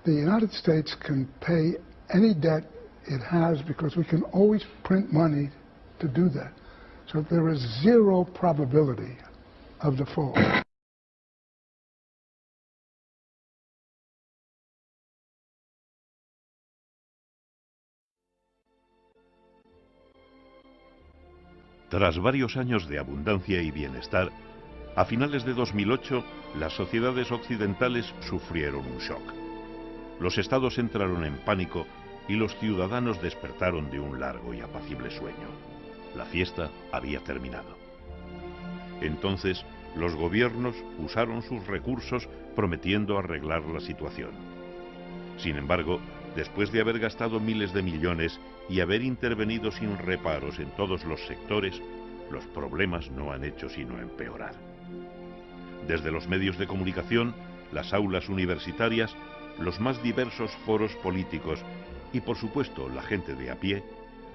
The United States can pay any debt it has because we can always print money to do that. So there is zero probability of default. Tras varios años de abundancia y bienestar, a finales de 2008, las sociedades occidentales sufrieron un shock. Los estados entraron en pánico y los ciudadanos despertaron de un largo y apacible sueño. La fiesta había terminado. Entonces, los gobiernos usaron sus recursos prometiendo arreglar la situación. Sin embargo, después de haber gastado miles de millones y haber intervenido sin reparos en todos los sectores, los problemas no han hecho sino empeorar. Desde los medios de comunicación, las aulas universitarias, los más diversos foros políticos y, por supuesto, la gente de a pie,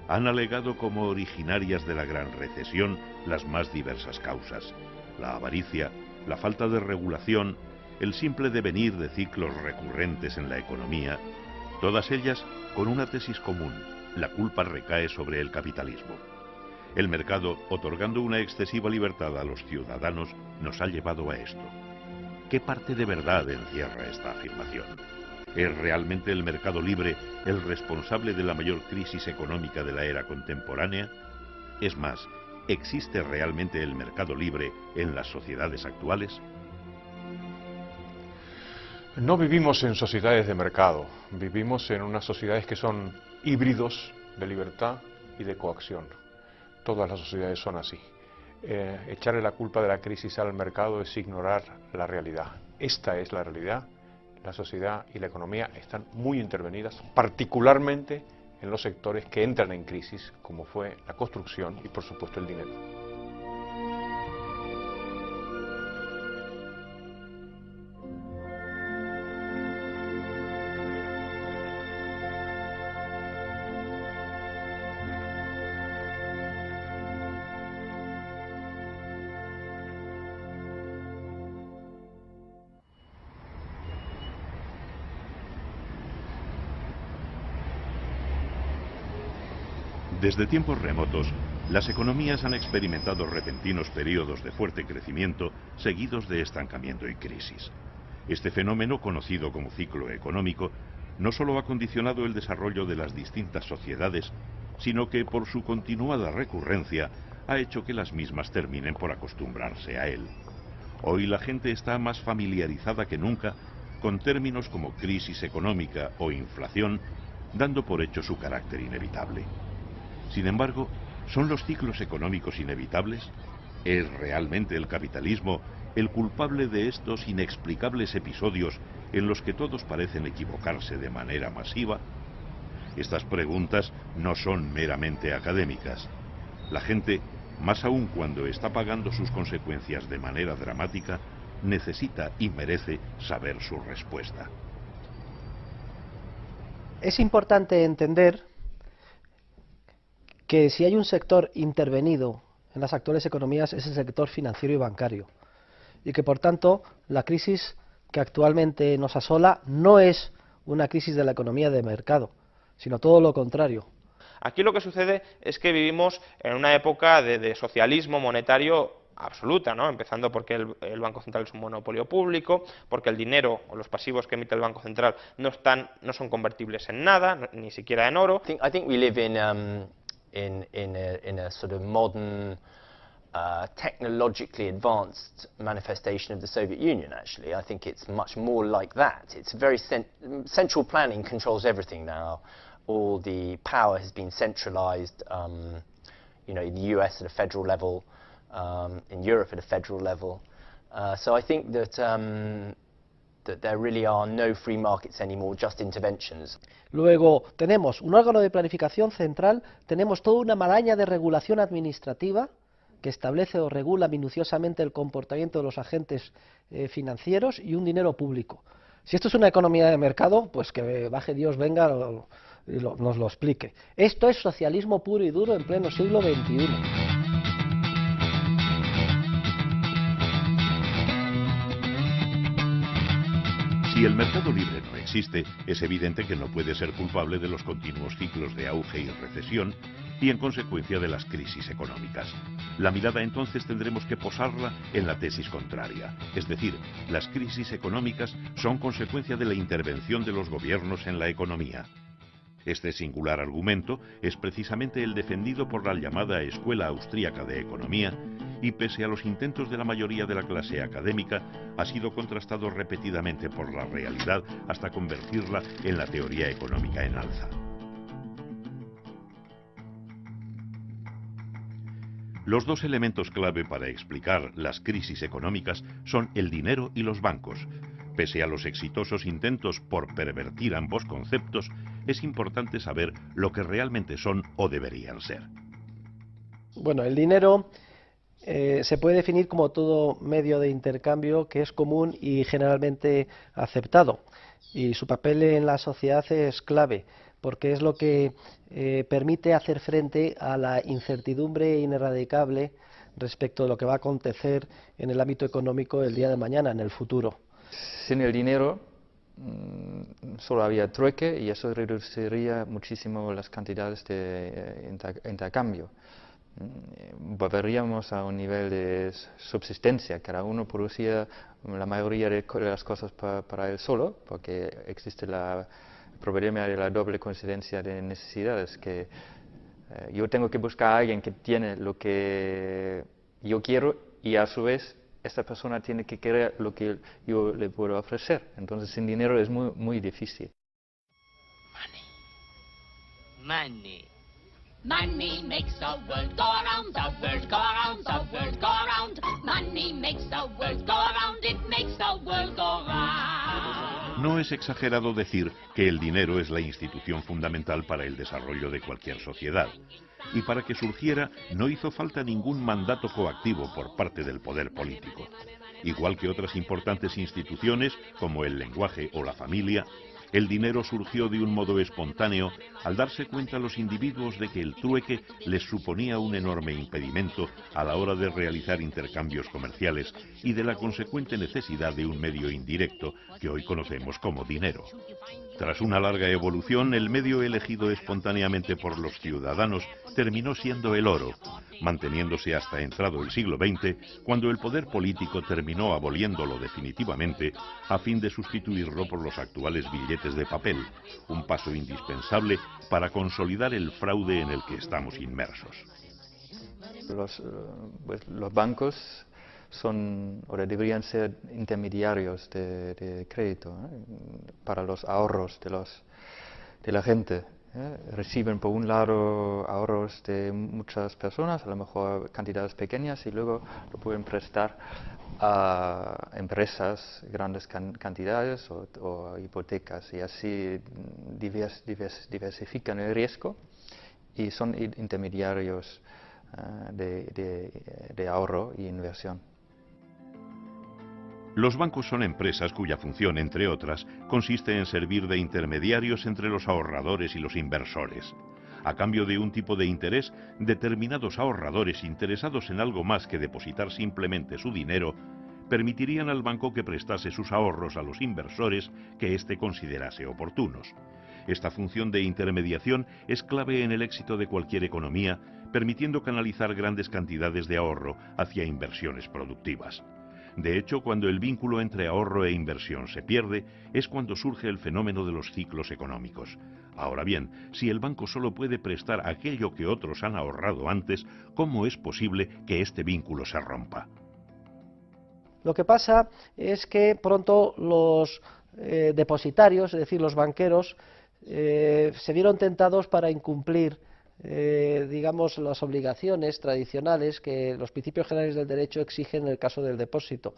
han alegado como originarias de la gran recesión las más diversas causas: la avaricia, la falta de regulación, el simple devenir de ciclos recurrentes en la economía, todas ellas con una tesis común: la culpa recae sobre el capitalismo. El mercado, otorgando una excesiva libertad a los ciudadanos, nos ha llevado a esto. ¿Qué parte de verdad encierra esta afirmación? ¿Es realmente el mercado libre el responsable de la mayor crisis económica de la era contemporánea? Es más, ¿existe realmente el mercado libre en las sociedades actuales? No vivimos en sociedades de mercado, vivimos en unas sociedades que son híbridos de libertad y de coacción. Todas las sociedades son así. Echarle la culpa de la crisis al mercado es ignorar la realidad. Esta es la realidad. La sociedad y la economía están muy intervenidas, particularmente en los sectores que entran en crisis, como fue la construcción y, por supuesto, el dinero. Desde tiempos remotos, las economías han experimentado repentinos periodos de fuerte crecimiento seguidos de estancamiento y crisis. Este fenómeno, conocido como ciclo económico, no solo ha condicionado el desarrollo de las distintas sociedades, sino que por su continuada recurrencia ha hecho que las mismas terminen por acostumbrarse a él. Hoy la gente está más familiarizada que nunca con términos como crisis económica o inflación, dando por hecho su carácter inevitable. Sin embargo, ¿son los ciclos económicos inevitables? ¿Es realmente el capitalismo el culpable de estos inexplicables episodios en los que todos parecen equivocarse de manera masiva? Estas preguntas no son meramente académicas. La gente, más aún cuando está pagando sus consecuencias de manera dramática, necesita y merece saber su respuesta. Es importante entender que si hay un sector intervenido en las actuales economías es el sector financiero y bancario, y que por tanto la crisis que actualmente nos asola no es una crisis de la economía de mercado, sino todo lo contrario. Aquí lo que sucede es que vivimos en una época de socialismo monetario absoluta, ¿no? Empezando porque el Banco Central es un monopolio público, porque el dinero o los pasivos que emite el Banco Central no son convertibles en nada, ni siquiera en oro. I think we live in a sort of modern, technologically advanced manifestation of the Soviet Union, actually. I think it's much more like that. It's very central planning controls everything now. All the power has been centralized, you know, in the US at a federal level, in Europe at a federal level. So I think that that there really are no free markets anymore, just interventions. Luego tenemos un órgano de planificación central, tenemos toda una maraña de regulación administrativa que establece o regula minuciosamente el comportamiento de los agentes financieros y un dinero público. Si esto es una economía de mercado, pues que baje Dios, venga y nos lo explique. Esto es socialismo puro y duro en pleno siglo XXI. Si el mercado libre no existe, es evidente que no puede ser culpable de los continuos ciclos de auge y recesión y en consecuencia de las crisis económicas. La mirada entonces tendremos que posarla en la tesis contraria, es decir, las crisis económicas son consecuencia de la intervención de los gobiernos en la economía. Este singular argumento es precisamente el defendido por la llamada Escuela Austríaca de Economía y, pese a los intentos de la mayoría de la clase académica, ha sido contrastado repetidamente por la realidad hasta convertirla en la teoría económica en alza. Los dos elementos clave para explicar las crisis económicas son el dinero y los bancos. Pese a los exitosos intentos por pervertir ambos conceptos, es importante saber lo que realmente son o deberían ser. Bueno, el dinero se puede definir como todo medio de intercambio que es común y generalmente aceptado. Y su papel en la sociedad es clave, porque es lo que permite hacer frente a la incertidumbre ineradicable respecto de lo que va a acontecer en el ámbito económico el día de mañana, en el futuro. Sin el dinero solo había trueque y eso reduciría muchísimo las cantidades de intercambio. Volveríamos a un nivel de subsistencia, cada uno producía la mayoría de las cosas para él solo, porque existe el problema de la doble coincidencia de necesidades, que yo tengo que buscar a alguien que tiene lo que yo quiero y a su vez esta persona tiene que querer lo que yo le puedo ofrecer. Entonces sin dinero es muy difícil. Money. Money makes the world go around, the world go around, the world go around. Money makes the world go around, it makes the world go round. No es exagerado decir que el dinero es la institución fundamental para el desarrollo de cualquier sociedad. Y para que surgiera no hizo falta ningún mandato coactivo por parte del poder político. Igual que otras importantes instituciones, como el lenguaje o la familia, el dinero surgió de un modo espontáneo al darse cuenta los individuos de que el trueque les suponía un enorme impedimento a la hora de realizar intercambios comerciales y de la consecuente necesidad de un medio indirecto que hoy conocemos como dinero. Tras una larga evolución, el medio elegido espontáneamente por los ciudadanos terminó siendo el oro, manteniéndose hasta entrado el siglo XX, cuando el poder político terminó aboliéndolo definitivamente a fin de sustituirlo por los actuales billetes de papel, un paso indispensable para consolidar el fraude en el que estamos inmersos. Los bancos son o deberían ser intermediarios de crédito para los ahorros de la gente. Reciben por un lado ahorros de muchas personas, a lo mejor cantidades pequeñas, y luego lo pueden prestar a empresas grandes cantidades o hipotecas, y así diversifican el riesgo y son intermediarios de ahorro y inversión. Los bancos son empresas cuya función, entre otras, consiste en servir de intermediarios entre los ahorradores y los inversores. A cambio de un tipo de interés, determinados ahorradores interesados en algo más que depositar simplemente su dinero, permitirían al banco que prestase sus ahorros a los inversores que éste considerase oportunos. Esta función de intermediación es clave en el éxito de cualquier economía, permitiendo canalizar grandes cantidades de ahorro hacia inversiones productivas. De hecho, cuando el vínculo entre ahorro e inversión se pierde, es cuando surge el fenómeno de los ciclos económicos. Ahora bien, si el banco solo puede prestar aquello que otros han ahorrado antes, ¿cómo es posible que este vínculo se rompa? Lo que pasa es que pronto los depositarios, es decir, los banqueros, se vieron tentados para incumplir digamos, las obligaciones tradicionales que los principios generales del derecho exigen en el caso del depósito.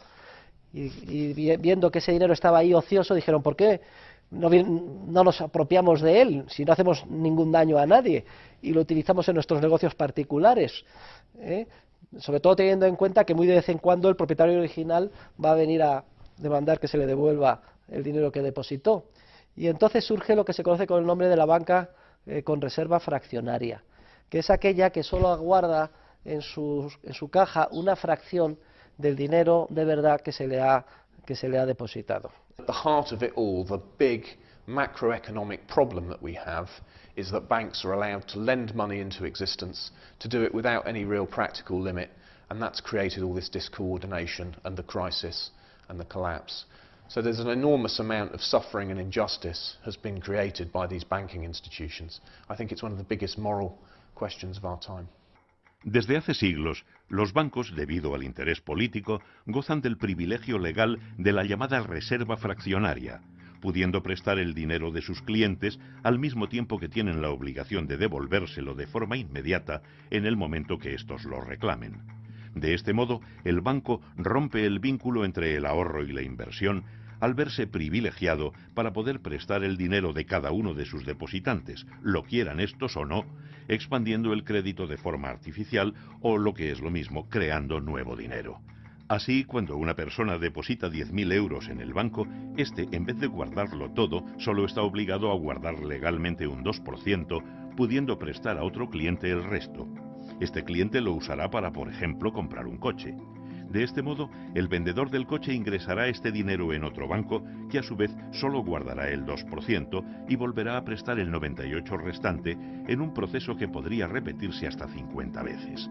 Y viendo que ese dinero estaba ahí ocioso, dijeron, ¿por qué no nos apropiamos de él si no hacemos ningún daño a nadie y lo utilizamos en nuestros negocios particulares? Sobre todo teniendo en cuenta que muy de vez en cuando el propietario original va a venir a demandar que se le devuelva el dinero que depositó. Y entonces surge lo que se conoce con el nombre de la banca con reserva fraccionaria, que es aquella que solo aguarda en su caja una fracción del dinero de verdad que se le ha que se le ha depositado. At the heart of it all, the big macroeconomic problem that we have is that banks are allowed to lend money into existence, to do it without any real practical limit, and that's created all this discoordination and the crisis and the collapse. So there's an enormous amount of suffering and injustice has been created by these banking institutions. I think it's one of the biggest moral questions of our time. Desde hace siglos, los bancos, debido al interés político, gozan del privilegio legal de la llamada reserva fraccionaria, pudiendo prestar el dinero de sus clientes al mismo tiempo que tienen la obligación de devolvérselo de forma inmediata en el momento que éstos lo reclamen. De este modo, el banco rompe el vínculo entre el ahorro y la inversión al verse privilegiado para poder prestar el dinero de cada uno de sus depositantes, lo quieran estos o no, expandiendo el crédito de forma artificial o, lo que es lo mismo, creando nuevo dinero. Así, cuando una persona deposita 10.000 euros en el banco, este, en vez de guardarlo todo, solo está obligado a guardar legalmente un 2%, pudiendo prestar a otro cliente el resto. Este cliente lo usará para, por ejemplo, comprar un coche. De este modo, el vendedor del coche ingresará este dinero en otro banco, que a su vez solo guardará el 2% y volverá a prestar el 98% restante en un proceso que podría repetirse hasta 50 veces.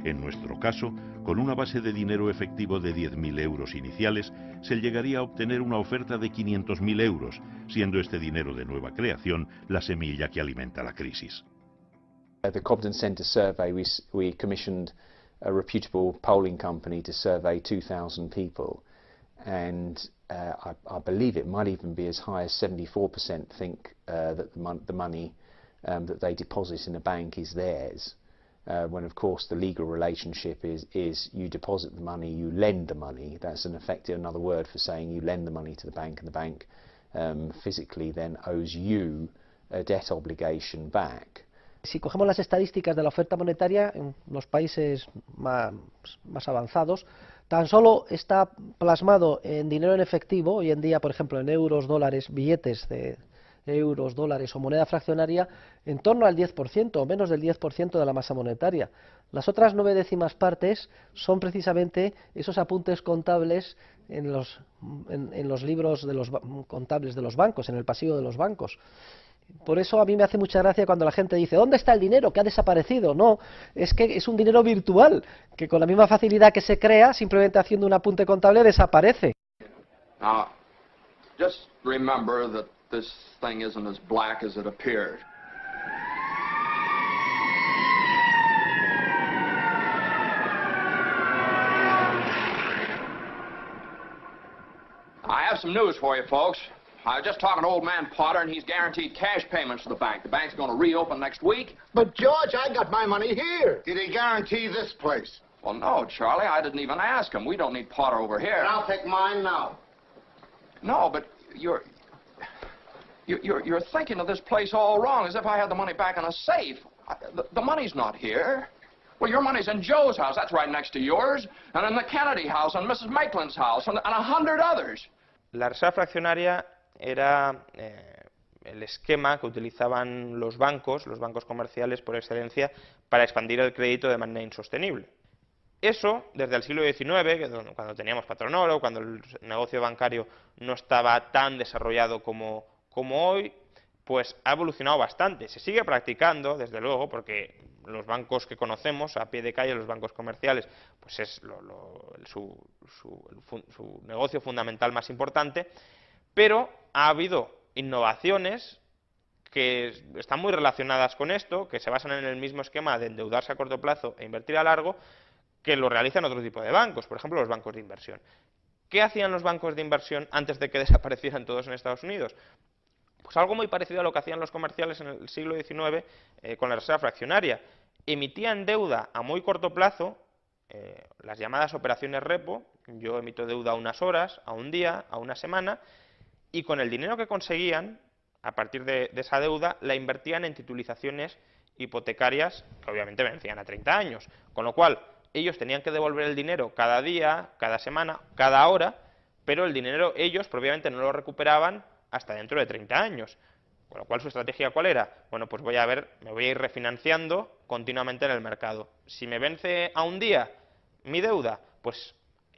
En nuestro caso, con una base de dinero efectivo de 10.000 euros iniciales, se llegaría a obtener una oferta de 500.000 euros, siendo este dinero de nueva creación la semilla que alimenta la crisis. The Cobden Centre survey, we commissioned a reputable polling company to survey 2,000 people, and I believe it might even be as high as 74% think that the money that they deposit in a bank is theirs, when of course the legal relationship is you deposit the money, you lend the money. That's in effect another word for saying you lend the money to the bank, and the bank physically then owes you a debt obligation back. Si cogemos las estadísticas de la oferta monetaria en los países más avanzados, tan solo está plasmado en dinero en efectivo, hoy en día, por ejemplo, en euros, dólares, billetes de euros, dólares o moneda fraccionaria, en torno al 10% o menos del 10% de la masa monetaria. Las otras 9 décimas partes son precisamente esos apuntes contables en los libros de los contables de los bancos, en el pasivo de los bancos. Por eso a mí me hace mucha gracia cuando la gente dice ¿dónde está el dinero? ¿Que ha desaparecido? No, es que es un dinero virtual, que con la misma facilidad que se crea, simplemente haciendo un apunte contable, desaparece. Now, just remember that this thing isn't as black as it appeared. I have some news for you, folks. I was just talking to old man Potter, and he's guaranteed cash payments to the bank. The bank's going to reopen next week. But, George, I got my money here. Did he guarantee this place? Well, no, Charlie, I didn't even ask him. We don't need Potter over here. And I'll take mine now. No, but you're thinking of this place all wrong, as if I had the money back in a safe. The money's not here. Well, your money's in Joe's house. That's right next to yours. And in the Kennedy house, and Mrs. Maitland's house, and 100 others. La reserva fraccionaria era el esquema que utilizaban los bancos comerciales por excelencia, para expandir el crédito de manera insostenible. Eso, desde el siglo XIX, cuando teníamos patronoro, cuando el negocio bancario no estaba tan desarrollado como hoy, pues ha evolucionado bastante. Se sigue practicando, desde luego, porque los bancos que conocemos a pie de calle, los bancos comerciales, pues es su negocio fundamental más importante, pero ha habido innovaciones que están muy relacionadas con esto, que se basan en el mismo esquema de endeudarse a corto plazo e invertir a largo, que lo realizan otro tipo de bancos, por ejemplo los bancos de inversión. ¿Qué hacían los bancos de inversión antes de que desaparecieran todos en Estados Unidos? Pues algo muy parecido a lo que hacían los comerciales en el siglo XIX con la reserva fraccionaria. Emitían deuda a muy corto plazo, las llamadas operaciones repo. Yo emito deuda a unas horas, a un día, a una semana, y con el dinero que conseguían, a partir de esa deuda, la invertían en titulizaciones hipotecarias que obviamente vencían a 30 años. Con lo cual, ellos tenían que devolver el dinero cada día, cada semana, cada hora, pero el dinero ellos propiamente no lo recuperaban hasta dentro de 30 años. Con lo cual, ¿su estrategia cuál era? Bueno, pues me voy a ir refinanciando continuamente en el mercado. Si me vence a un día mi deuda, pues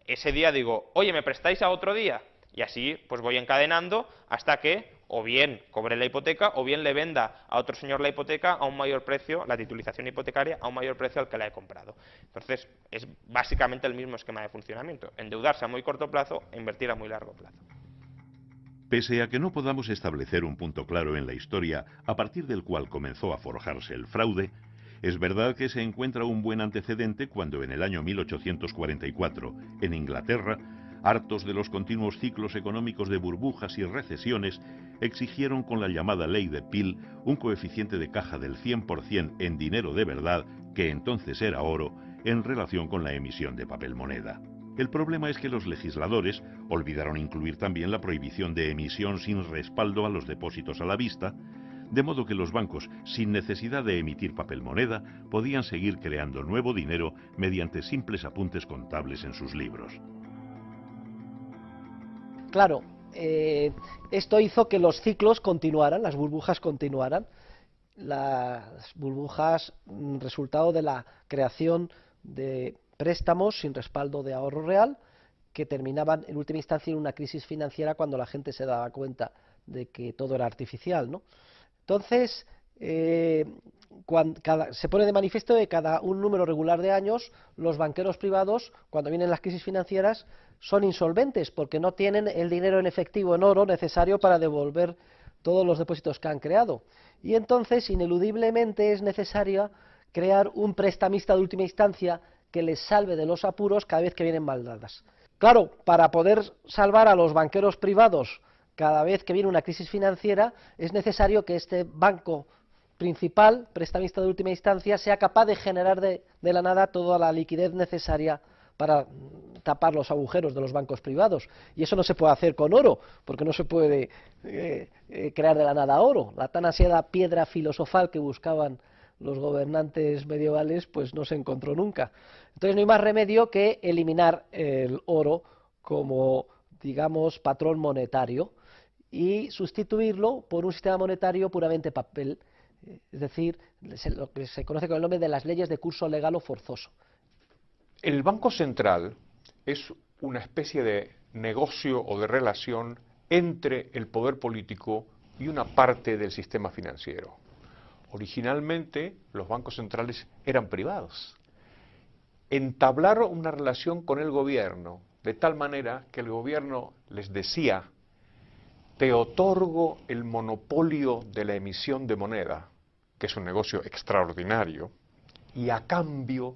ese día digo, oye, ¿me prestáis a otro día? Y así pues voy encadenando hasta que o bien cobre la hipoteca o bien le venda a otro señor la hipoteca a un mayor precio, la titulización hipotecaria, a un mayor precio al que la he comprado. Entonces es básicamente el mismo esquema de funcionamiento, endeudarse a muy corto plazo e invertir a muy largo plazo. Pese a que no podamos establecer un punto claro en la historia a partir del cual comenzó a forjarse el fraude, es verdad que se encuentra un buen antecedente cuando en el año 1844, en Inglaterra, hartos de los continuos ciclos económicos de burbujas y recesiones, exigieron con la llamada ley de Peel un coeficiente de caja del 100% en dinero de verdad, que entonces era oro, en relación con la emisión de papel moneda. El problema es que los legisladores olvidaron incluir también la prohibición de emisión sin respaldo a los depósitos a la vista, de modo que los bancos, sin necesidad de emitir papel moneda, podían seguir creando nuevo dinero mediante simples apuntes contables en sus libros. Claro, esto hizo que los ciclos continuaran, las burbujas continuaran. Las burbujas, resultado de la creación de préstamos sin respaldo de ahorro real, que terminaban en última instancia en una crisis financiera cuando la gente se daba cuenta de que todo era artificial, ¿no? Entonces, se pone de manifiesto que cada un número regular de años, los banqueros privados, cuando vienen las crisis financieras, son insolventes porque no tienen el dinero en efectivo, en oro, necesario para devolver todos los depósitos que han creado. Y entonces, ineludiblemente, es necesario crear un prestamista de última instancia que les salve de los apuros cada vez que vienen mal dadas. Claro, para poder salvar a los banqueros privados cada vez que viene una crisis financiera, es necesario que este banco principal, prestamista de última instancia, sea capaz de generar de la nada toda la liquidez necesaria para tapar los agujeros de los bancos privados. Y eso no se puede hacer con oro, porque no se puede crear de la nada oro. La tan ansiada piedra filosofal que buscaban los gobernantes medievales, pues no se encontró nunca. Entonces no hay más remedio que eliminar el oro como, digamos, patrón monetario y sustituirlo por un sistema monetario puramente papel, es decir, lo que se conoce con el nombre de las leyes de curso legal o forzoso. El Banco Central es una especie de negocio o de relación entre el poder político y una parte del sistema financiero. Originalmente los bancos centrales eran privados. Entablaron una relación con el gobierno de tal manera que el gobierno les decía: te otorgo el monopolio de la emisión de moneda, que es un negocio extraordinario, y a cambio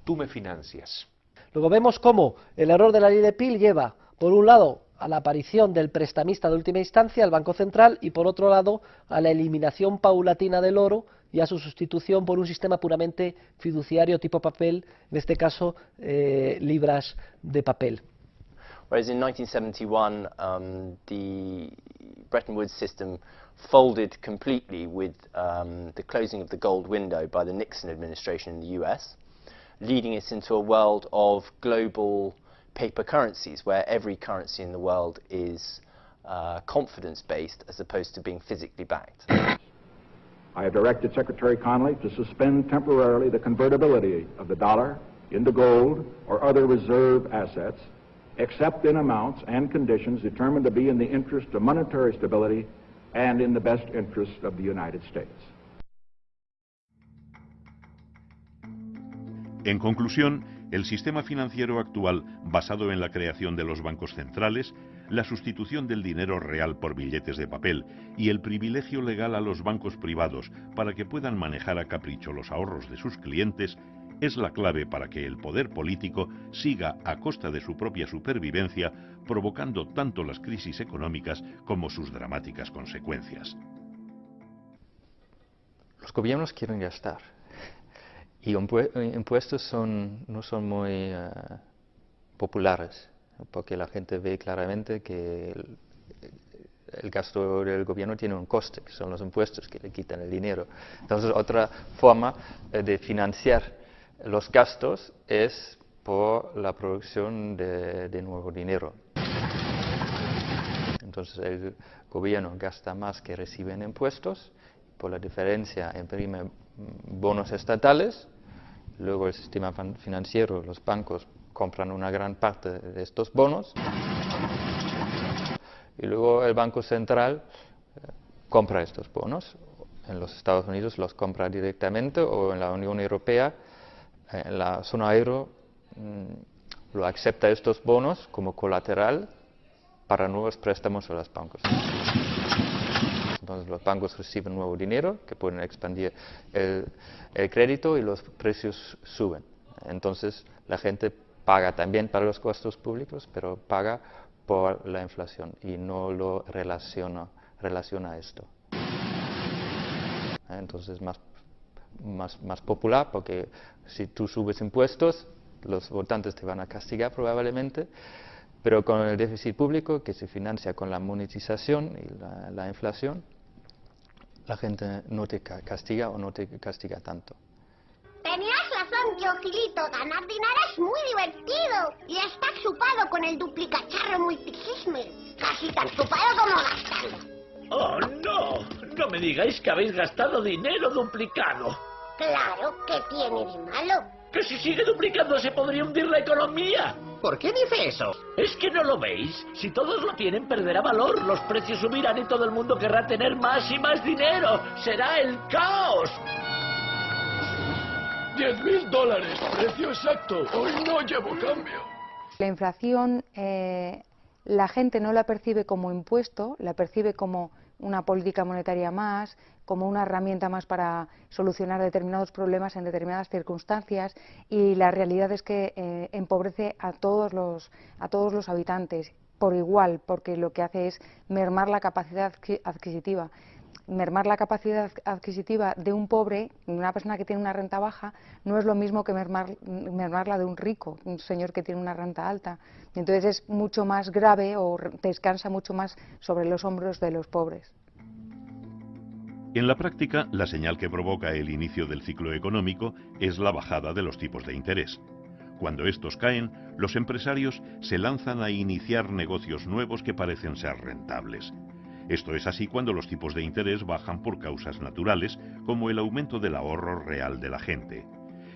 tú me financias. Luego vemos cómo el error de la ley de Peel lleva, por un lado, a la aparición del prestamista de última instancia, el Banco Central, y por otro lado, a la eliminación paulatina del oro y a su sustitución por un sistema puramente fiduciario tipo papel, en este caso, libras de papel. Whereas in 1971, the Bretton Woods system folded completely with the closing of the gold window by the Nixon administration in the US, leading us into a world of global paper currencies, where every currency in the world is confidence-based as opposed to being physically backed. I have directed Secretary Connally to suspend temporarily the convertibility of the dollar into gold or other reserve assets, except in amounts and conditions determined to be in the interest of monetary stability and in the best interest of the United States. En conclusión, el sistema financiero actual, basado en la creación de los bancos centrales, la sustitución del dinero real por billetes de papel y el privilegio legal a los bancos privados para que puedan manejar a capricho los ahorros de sus clientes, es la clave para que el poder político siga a costa de su propia supervivencia, provocando tanto las crisis económicas como sus dramáticas consecuencias. Los gobiernos quieren gastar y impuestos no son muy populares, porque la gente ve claramente que el gasto del gobierno tiene un coste, que son los impuestos que le quitan el dinero. Entonces, otra forma de financiar los gastos es por la producción de nuevo dinero. Entonces, el gobierno gasta más que recibe en impuestos, por la diferencia imprime bonos estatales, luego el sistema financiero, los bancos, compran una gran parte de estos bonos y luego el Banco Central compra estos bonos. En los Estados Unidos los compra directamente o en la Unión Europea, en la zona euro, lo acepta estos bonos como colateral para nuevos préstamos a los bancos. Entonces los bancos reciben nuevo dinero que pueden expandir el crédito y los precios suben. Entonces la gente paga también para los gastos públicos, pero paga por la inflación y no lo relaciona esto. Entonces más popular, porque si tú subes impuestos, los votantes te van a castigar probablemente, pero con el déficit público que se financia con la monetización y la inflación, la gente no te castiga o no te castiga tanto. Tenías razón, Teofilito, ganar dinero es muy divertido y está chupado con el duplicacharro multisisme, casi tan chupado como gastarlo. ¡Oh, no! No me digáis que habéis gastado dinero duplicado. Claro, ¿qué tiene de malo? ¡Que si sigue duplicando se podría hundir la economía! ¿Por qué dice eso? ¿Es que no lo veis? Si todos lo tienen, perderá valor, los precios subirán y todo el mundo querrá tener más y más dinero. ¡Será el caos! $10.000, precio exacto. Hoy no llevo cambio. La inflación, la gente no la percibe como impuesto, la percibe como una política monetaria más, como una herramienta más para solucionar determinados problemas en determinadas circunstancias, y la realidad es que empobrece a todos los habitantes por igual, porque lo que hace es mermar la capacidad adquisitiva. Mermar la capacidad adquisitiva de un pobre, de una persona que tiene una renta baja, no es lo mismo que mermarla de un rico, un señor que tiene una renta alta. Entonces es mucho más grave o descansa mucho más sobre los hombros de los pobres. En la práctica, la señal que provoca el inicio del ciclo económico es la bajada de los tipos de interés. Cuando estos caen, los empresarios se lanzan a iniciar negocios nuevos que parecen ser rentables. Esto es así cuando los tipos de interés bajan por causas naturales, como el aumento del ahorro real de la gente.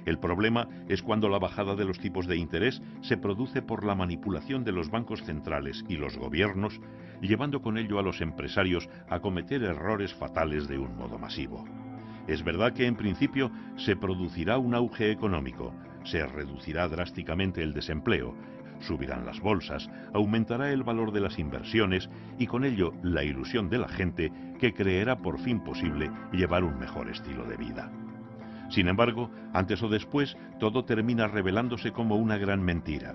El problema es cuando la bajada de los tipos de interés se produce por la manipulación de los bancos centrales y los gobiernos, llevando con ello a los empresarios a cometer errores fatales de un modo masivo. Es verdad que en principio se producirá un auge económico, se reducirá drásticamente el desempleo, subirán las bolsas, aumentará el valor de las inversiones y con ello la ilusión de la gente que creerá por fin posible llevar un mejor estilo de vida. Sin embargo, antes o después, todo termina revelándose como una gran mentira.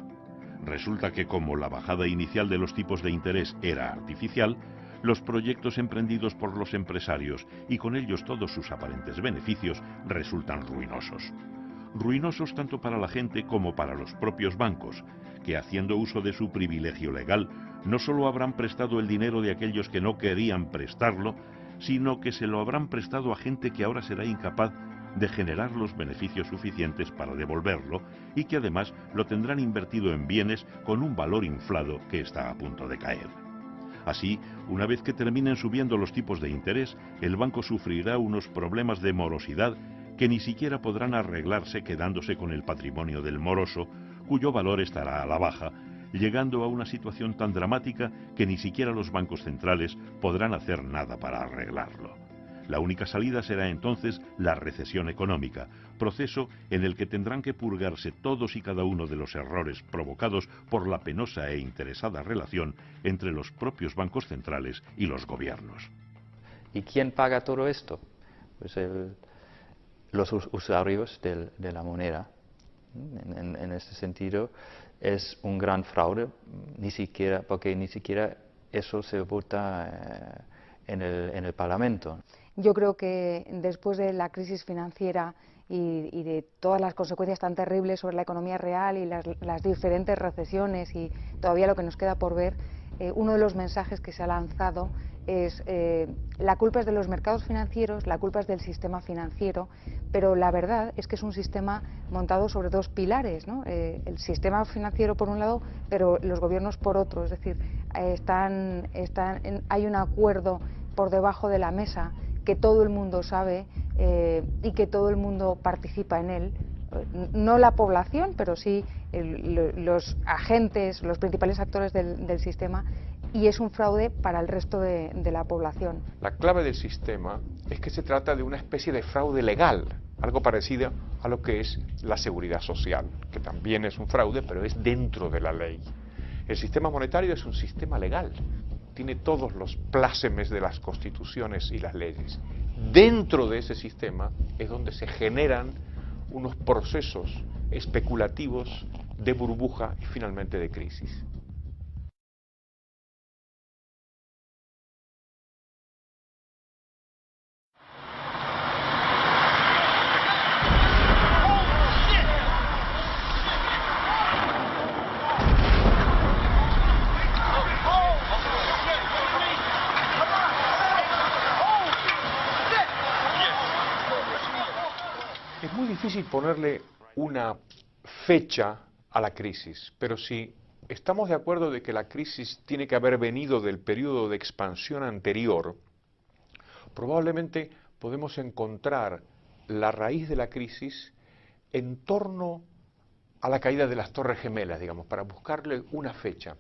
Resulta que como la bajada inicial de los tipos de interés era artificial, los proyectos emprendidos por los empresarios y con ellos todos sus aparentes beneficios resultan ruinosos. Ruinosos tanto para la gente como para los propios bancos, que haciendo uso de su privilegio legal, no solo habrán prestado el dinero de aquellos que no querían prestarlo, sino que se lo habrán prestado a gente que ahora será incapaz de generar los beneficios suficientes para devolverlo y que además lo tendrán invertido en bienes con un valor inflado que está a punto de caer. Así, una vez que terminen subiendo los tipos de interés, el banco sufrirá unos problemas de morosidad que ni siquiera podrán arreglarse quedándose con el patrimonio del moroso, cuyo valor estará a la baja, llegando a una situación tan dramática que ni siquiera los bancos centrales podrán hacer nada para arreglarlo. La única salida será entonces la recesión económica, proceso en el que tendrán que purgarse todos y cada uno de los errores provocados por la penosa e interesada relación entre los propios bancos centrales y los gobiernos. ¿Y quién paga todo esto? Pues los usuarios de la moneda. En este sentido es un gran fraude, porque ni siquiera eso se vota en el Parlamento. Yo creo que después de la crisis financiera y de todas las consecuencias tan terribles sobre la economía real y las diferentes recesiones y todavía lo que nos queda por ver, uno de los mensajes que se ha lanzado es la culpa es de los mercados financieros, la culpa es del sistema financiero, pero la verdad es que es un sistema montado sobre dos pilares, ¿no? El sistema financiero por un lado, pero los gobiernos por otro, es decir, hay un acuerdo por debajo de la mesa que todo el mundo sabe y que todo el mundo participa en él, no la población, pero sí los agentes, los principales actores del sistema, y es un fraude para el resto de la población. La clave del sistema es que se trata de una especie de fraude legal, algo parecido a lo que es la seguridad social, que también es un fraude, pero es dentro de la ley. El sistema monetario es un sistema legal, tiene todos los plácemes de las constituciones y las leyes. Dentro de ese sistema es donde se generan unos procesos especulativos de burbuja y finalmente de crisis. Es muy difícil ponerle una fecha a la crisis, pero si estamos de acuerdo de que la crisis tiene que haber venido del periodo de expansión anterior, probablemente podemos encontrar la raíz de la crisis en torno a la caída de las Torres Gemelas, digamos, para buscarle una fecha.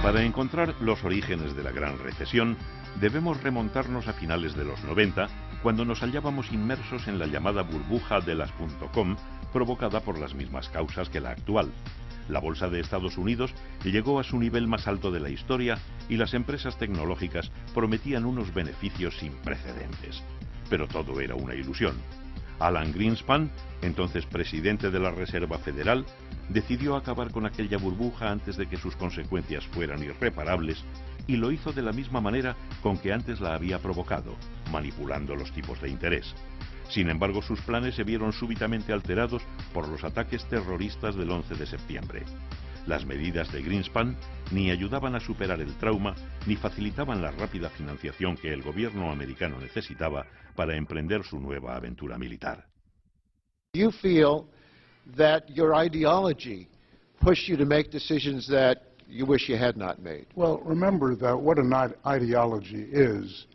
Para encontrar los orígenes de la Gran Recesión, debemos remontarnos a finales de los 90, cuando nos hallábamos inmersos en la llamada burbuja de las .com, provocada por las mismas causas que la actual. La bolsa de Estados Unidos llegó a su nivel más alto de la historia y las empresas tecnológicas prometían unos beneficios sin precedentes. Pero todo era una ilusión. Alan Greenspan, entonces presidente de la Reserva Federal, decidió acabar con aquella burbuja antes de que sus consecuencias fueran irreparables, y lo hizo de la misma manera con que antes la había provocado, manipulando los tipos de interés. Sin embargo, sus planes se vieron súbitamente alterados por los ataques terroristas del 11 de septiembre. Las medidas de Greenspan ni ayudaban a superar el trauma, ni facilitaban la rápida financiación que el gobierno americano necesitaba para emprender su nueva aventura militar. You feel that your ideology pushed you to make decisions that you wish you had not made. Well, remember that what an ideology is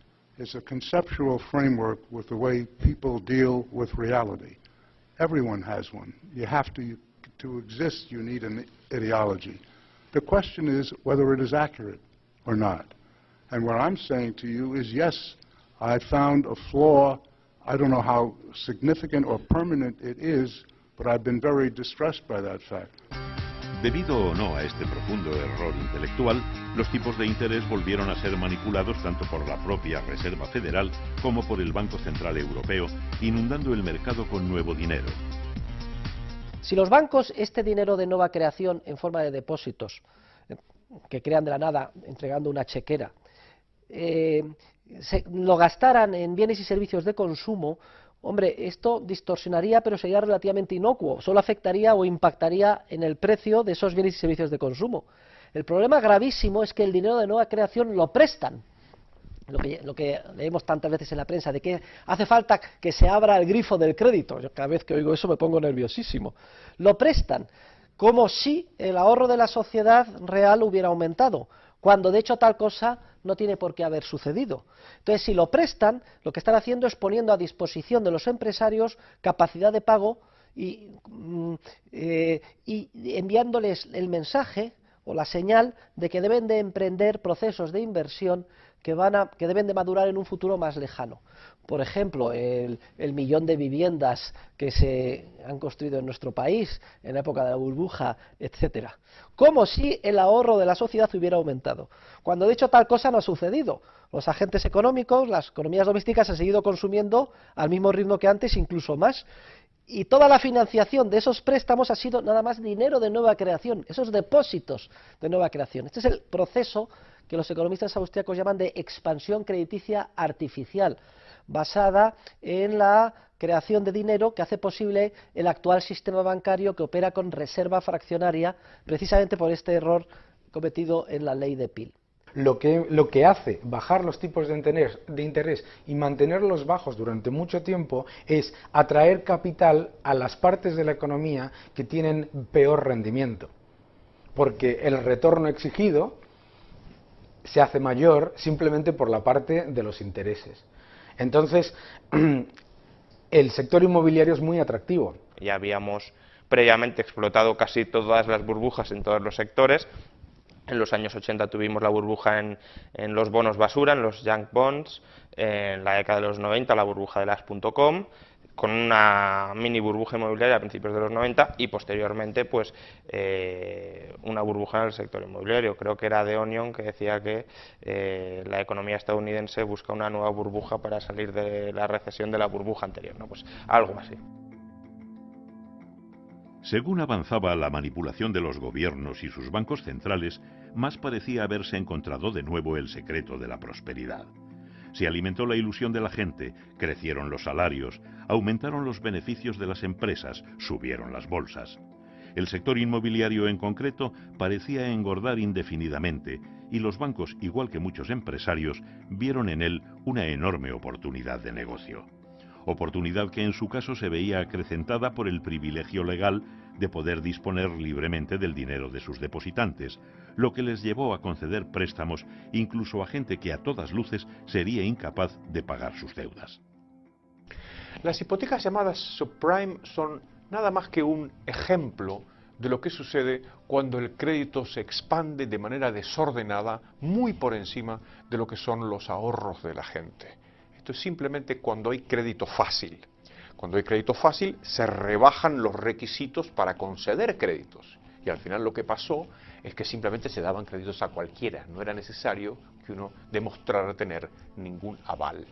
a conceptual framework with the way people deal with reality. Everyone has one. You have to exist, you need an ideology. The question is whether it is accurate or not. And what I'm saying to you is, yes, I found a flaw. I don't know how significant or permanent it is, but I've been very distressed by that fact. Debido o no a este profundo error intelectual, los tipos de interés volvieron a ser manipulados tanto por la propia Reserva Federal como por el Banco Central Europeo, inundando el mercado con nuevo dinero. Si los bancos este dinero de nueva creación en forma de depósitos, que crean de la nada entregando una chequera, lo gastaran en bienes y servicios de consumo, hombre, esto distorsionaría, pero sería relativamente inocuo, solo afectaría o impactaría en el precio de esos bienes y servicios de consumo. El problema gravísimo es que el dinero de nueva creación lo prestan. Lo que leemos tantas veces en la prensa, de que hace falta que se abra el grifo del crédito. Yo cada vez que oigo eso me pongo nerviosísimo. Lo prestan como si el ahorro de la sociedad real hubiera aumentado, cuando de hecho tal cosa no tiene por qué haber sucedido. Entonces, si lo prestan, lo que están haciendo es poniendo a disposición de los empresarios capacidad de pago y enviándoles el mensaje o la señal de que deben de emprender procesos de inversión que deben de madurar en un futuro más lejano. Por ejemplo, el millón de viviendas que se han construido en nuestro país en la época de la burbuja, etcétera. Como si el ahorro de la sociedad hubiera aumentado, cuando de hecho tal cosa no ha sucedido. Los agentes económicos, las economías domésticas han seguido consumiendo al mismo ritmo que antes, incluso más. Y toda la financiación de esos préstamos ha sido nada más dinero de nueva creación, esos depósitos de nueva creación. Este es el proceso que los economistas austriacos llaman de expansión crediticia artificial, basada en la creación de dinero que hace posible el actual sistema bancario que opera con reserva fraccionaria, precisamente por este error cometido en la ley de Peel. Lo que hace bajar los tipos de interés y mantenerlos bajos durante mucho tiempo es atraer capital a las partes de la economía que tienen peor rendimiento, porque el retorno exigido se hace mayor simplemente por la parte de los intereses. Entonces, el sector inmobiliario es muy atractivo. Ya habíamos previamente explotado casi todas las burbujas en todos los sectores. En los años 80 tuvimos la burbuja en los bonos basura, en los junk bonds. En la década de los 90 la burbuja de las .com, con una mini burbuja inmobiliaria a principios de los 90 y posteriormente pues una burbuja en el sector inmobiliario. Creo que era The Onion que decía que la economía estadounidense busca una nueva burbuja para salir de la recesión de la burbuja anterior, ¿no? Pues algo así. Según avanzaba la manipulación de los gobiernos y sus bancos centrales, más parecía haberse encontrado de nuevo el secreto de la prosperidad. Se alimentó la ilusión de la gente, crecieron los salarios, aumentaron los beneficios de las empresas, subieron las bolsas. El sector inmobiliario en concreto parecía engordar indefinidamente y los bancos, igual que muchos empresarios, vieron en él una enorme oportunidad de negocio. Oportunidad que en su caso se veía acrecentada por el privilegio legal de poder disponer libremente del dinero de sus depositantes, lo que les llevó a conceder préstamos incluso a gente que a todas luces sería incapaz de pagar sus deudas. Las hipotecas llamadas subprime son nada más que un ejemplo de lo que sucede cuando el crédito se expande de manera desordenada, muy por encima de lo que son los ahorros de la gente. Esto es simplemente cuando hay crédito fácil. Cuando hay crédito fácil, se rebajan los requisitos para conceder créditos. Y al final lo que pasó es que simplemente se daban créditos a cualquiera. No era necesario que uno demostrara tener ningún aval.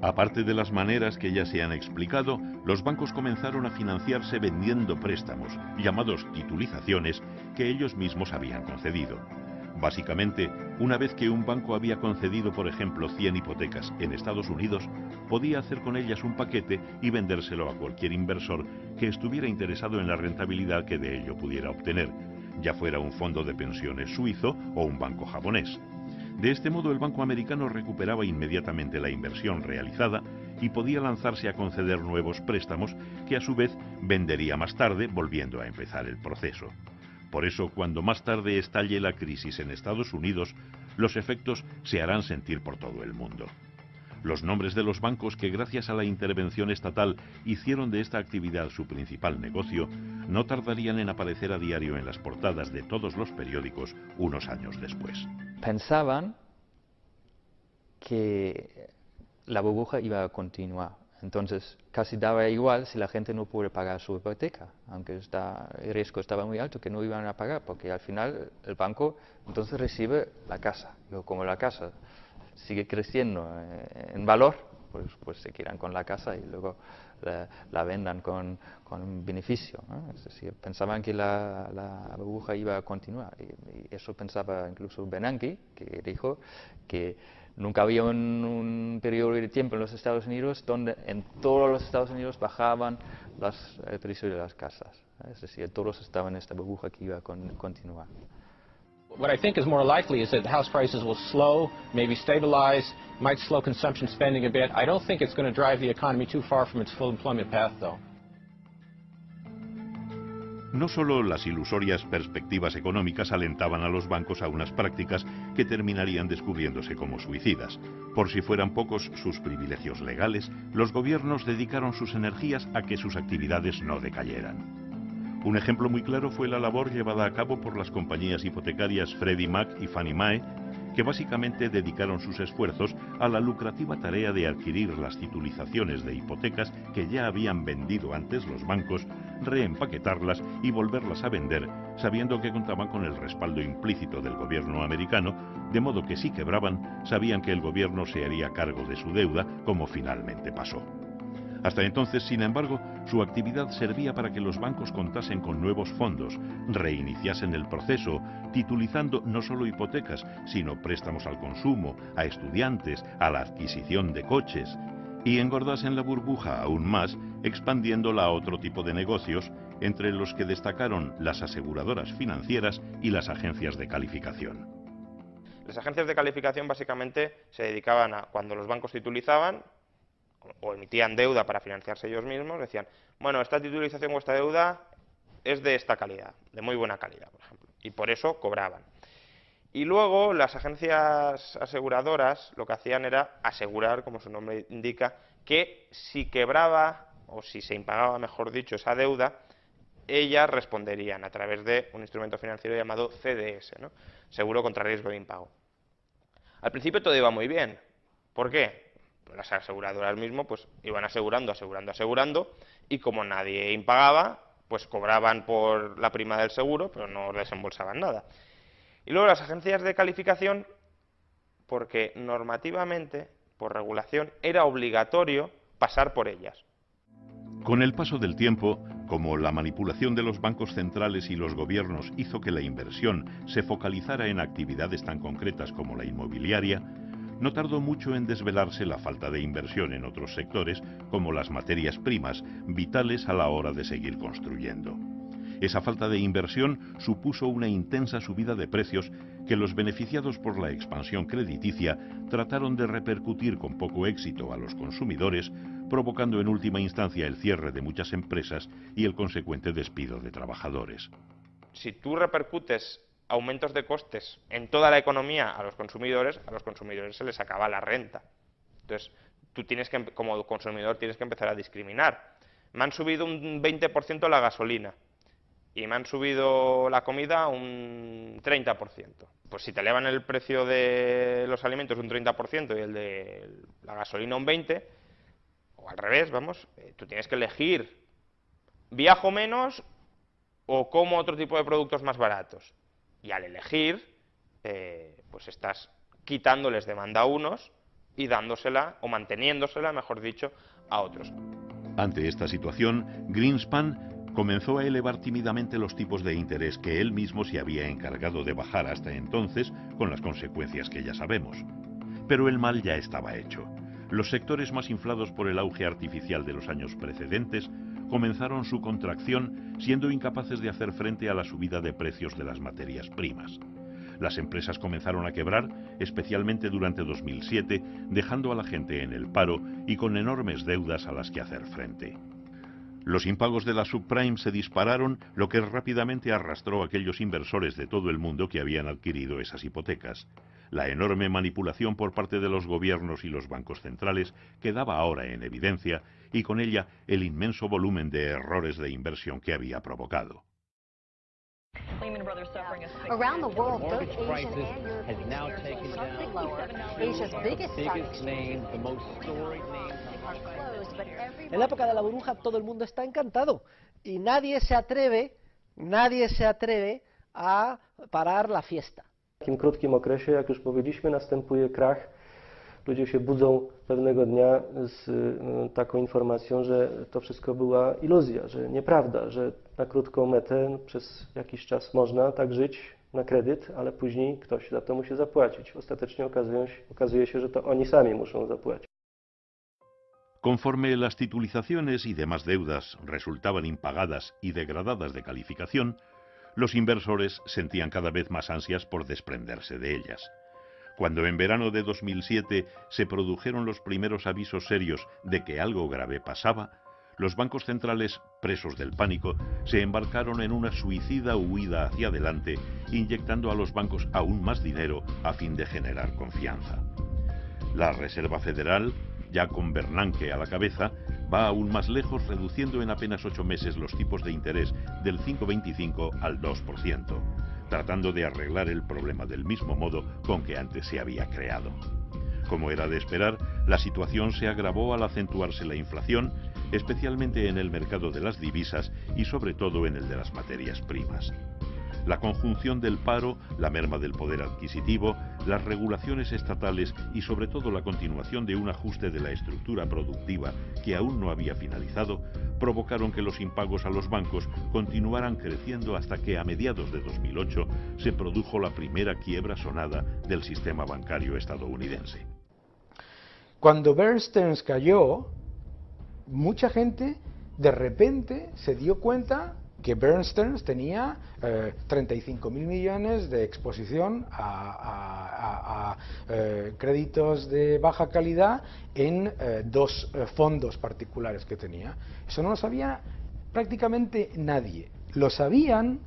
Aparte de las maneras que ya se han explicado, los bancos comenzaron a financiarse vendiendo préstamos, llamados titulizaciones, que ellos mismos habían concedido. Básicamente, una vez que un banco había concedido, por ejemplo, 100 hipotecas en Estados Unidos, podía hacer con ellas un paquete y vendérselo a cualquier inversor que estuviera interesado en la rentabilidad que de ello pudiera obtener, ya fuera un fondo de pensiones suizo o un banco japonés. De este modo, el banco americano recuperaba inmediatamente la inversión realizada y podía lanzarse a conceder nuevos préstamos que a su vez vendería más tarde, volviendo a empezar el proceso. Por eso, cuando más tarde estalle la crisis en Estados Unidos, los efectos se harán sentir por todo el mundo. Los nombres de los bancos que gracias a la intervención estatal hicieron de esta actividad su principal negocio, no tardarían en aparecer a diario en las portadas de todos los periódicos unos años después. Pensaban que la burbuja iba a continuar. Entonces, casi daba igual si la gente no puede pagar su hipoteca, aunque el riesgo estaba muy alto que no iban a pagar, porque al final el banco entonces recibe la casa. Y como la casa sigue creciendo en valor, pues se quedan con la casa y luego la vendan con un beneficio, ¿no? Es decir, pensaban que la burbuja iba a continuar. Y eso pensaba incluso Bernanke, que dijo que nunca había un periodo de tiempo en los Estados Unidos donde en todos los Estados Unidos bajaban el precio de las casas. Es decir, todos estaban en esta burbuja que iba a continuar. What I think is more likely is that house prices will slow, maybe stabilize, might slow consumption spending a bit. I don't think it's going to drive the economy too far from its full employment path, though. No solo las ilusorias perspectivas económicas alentaban a los bancos a unas prácticas que terminarían descubriéndose como suicidas. Por si fueran pocos sus privilegios legales, los gobiernos dedicaron sus energías a que sus actividades no decayeran. Un ejemplo muy claro fue la labor llevada a cabo por las compañías hipotecarias Freddie Mac y Fannie Mae, que básicamente dedicaron sus esfuerzos a la lucrativa tarea de adquirir las titulizaciones de hipotecas que ya habían vendido antes los bancos, reempaquetarlas y volverlas a vender, sabiendo que contaban con el respaldo implícito del gobierno americano, de modo que si quebraban, sabían que el gobierno se haría cargo de su deuda, como finalmente pasó. Hasta entonces, sin embargo, su actividad servía para que los bancos contasen con nuevos fondos, reiniciasen el proceso, titulizando no solo hipotecas, sino préstamos al consumo, a estudiantes, a la adquisición de coches, y engordasen la burbuja aún más, expandiéndola a otro tipo de negocios, entre los que destacaron las aseguradoras financieras y las agencias de calificación. Las agencias de calificación básicamente se dedicaban a, cuando los bancos titulizaban, o emitían deuda para financiarse ellos mismos, decían, bueno, esta titulización o esta deuda es de esta calidad, de muy buena calidad, por ejemplo, y por eso cobraban. Y luego las agencias aseguradoras lo que hacían era asegurar, como su nombre indica, que si quebraba, o si se impagaba, mejor dicho, esa deuda, ellas responderían a través de un instrumento financiero llamado CDS, ¿no? Seguro contra riesgo de impago. Al principio todo iba muy bien. ¿Por qué? Pues las aseguradoras mismo pues iban asegurando, y como nadie impagaba, pues cobraban por la prima del seguro, pero no desembolsaban nada. Y luego las agencias de calificación, porque normativamente, por regulación, era obligatorio pasar por ellas. Con el paso del tiempo, como la manipulación de los bancos centrales y los gobiernos hizo que la inversión se focalizara en actividades tan concretas como la inmobiliaria, no tardó mucho en desvelarse la falta de inversión en otros sectores como las materias primas, vitales a la hora de seguir construyendo. Esa falta de inversión supuso una intensa subida de precios que los beneficiados por la expansión crediticia trataron de repercutir con poco éxito a los consumidores, provocando en última instancia el cierre de muchas empresas y el consecuente despido de trabajadores. Si tú repercutes aumentos de costes en toda la economía a los consumidores se les acaba la renta. Entonces, tú tienes que, como consumidor, tienes que empezar a discriminar. Me han subido un 20% la gasolina y me han subido la comida un 30%. Pues si te elevan el precio de los alimentos un 30% y el de la gasolina un 20%, o al revés, vamos, tú tienes que elegir, viajo menos o como otro tipo de productos más baratos. Y al elegir, pues estás quitándoles demanda a unos y dándosela, o manteniéndosela, mejor dicho, a otros. Ante esta situación, Greenspan comenzó a elevar tímidamente los tipos de interés que él mismo se había encargado de bajar hasta entonces, con las consecuencias que ya sabemos. Pero el mal ya estaba hecho. Los sectores más inflados por el auge artificial de los años precedentes comenzaron su contracción, siendo incapaces de hacer frente a la subida de precios de las materias primas. Las empresas comenzaron a quebrar, especialmente durante 2007, dejando a la gente en el paro y con enormes deudas a las que hacer frente. Los impagos de la subprime se dispararon, lo que rápidamente arrastró a aquellos inversores de todo el mundo que habían adquirido esas hipotecas. La enorme manipulación por parte de los gobiernos y los bancos centrales quedaba ahora en evidencia, y con ella el inmenso volumen de errores de inversión que había provocado. Around the world, both Asian and European shares are sharply lower. Asia's biggest stock exchanges are closed, but every... En la época de la burbuja todo el mundo está encantado y nadie se atreve a parar la fiesta. W takim krótkim okresie, jak już powiedzieliśmy, następuje krach. Ludzie się budzą pewnego dnia z taką informacją, że to wszystko była iluzja, że nieprawda, że na krótką metę przez jakiś czas można tak żyć na kredyt, ale później ktoś za to musi zapłacić. Ostatecznie okazuje się, że to oni sami muszą zapłacić. Conforme las titulizaciones y demás deudas resultaban impagadas y degradadas de calificación, los inversores sentían cada vez más ansias por desprenderse de ellas. Cuando en verano de 2007 se produjeron los primeros avisos serios de que algo grave pasaba, los bancos centrales, presos del pánico, se embarcaron en una suicida huida hacia adelante, inyectando a los bancos aún más dinero a fin de generar confianza. La Reserva Federal, ya con Bernanke a la cabeza, va aún más lejos, reduciendo en apenas 8 meses los tipos de interés del 5,25 al 2%, tratando de arreglar el problema del mismo modo con que antes se había creado. Como era de esperar, la situación se agravó al acentuarse la inflación, especialmente en el mercado de las divisas y sobre todo en el de las materias primas. La conjunción del paro, la merma del poder adquisitivo, las regulaciones estatales y sobre todo la continuación de un ajuste de la estructura productiva que aún no había finalizado, provocaron que los impagos a los bancos continuaran creciendo hasta que a mediados de 2008 se produjo la primera quiebra sonada del sistema bancario estadounidense. Cuando Bear Stearns cayó, mucha gente de repente se dio cuenta que Bear Stearns tenía 35.000 millones de exposición a créditos de baja calidad en dos fondos particulares que tenía. Eso no lo sabía prácticamente nadie. Lo sabían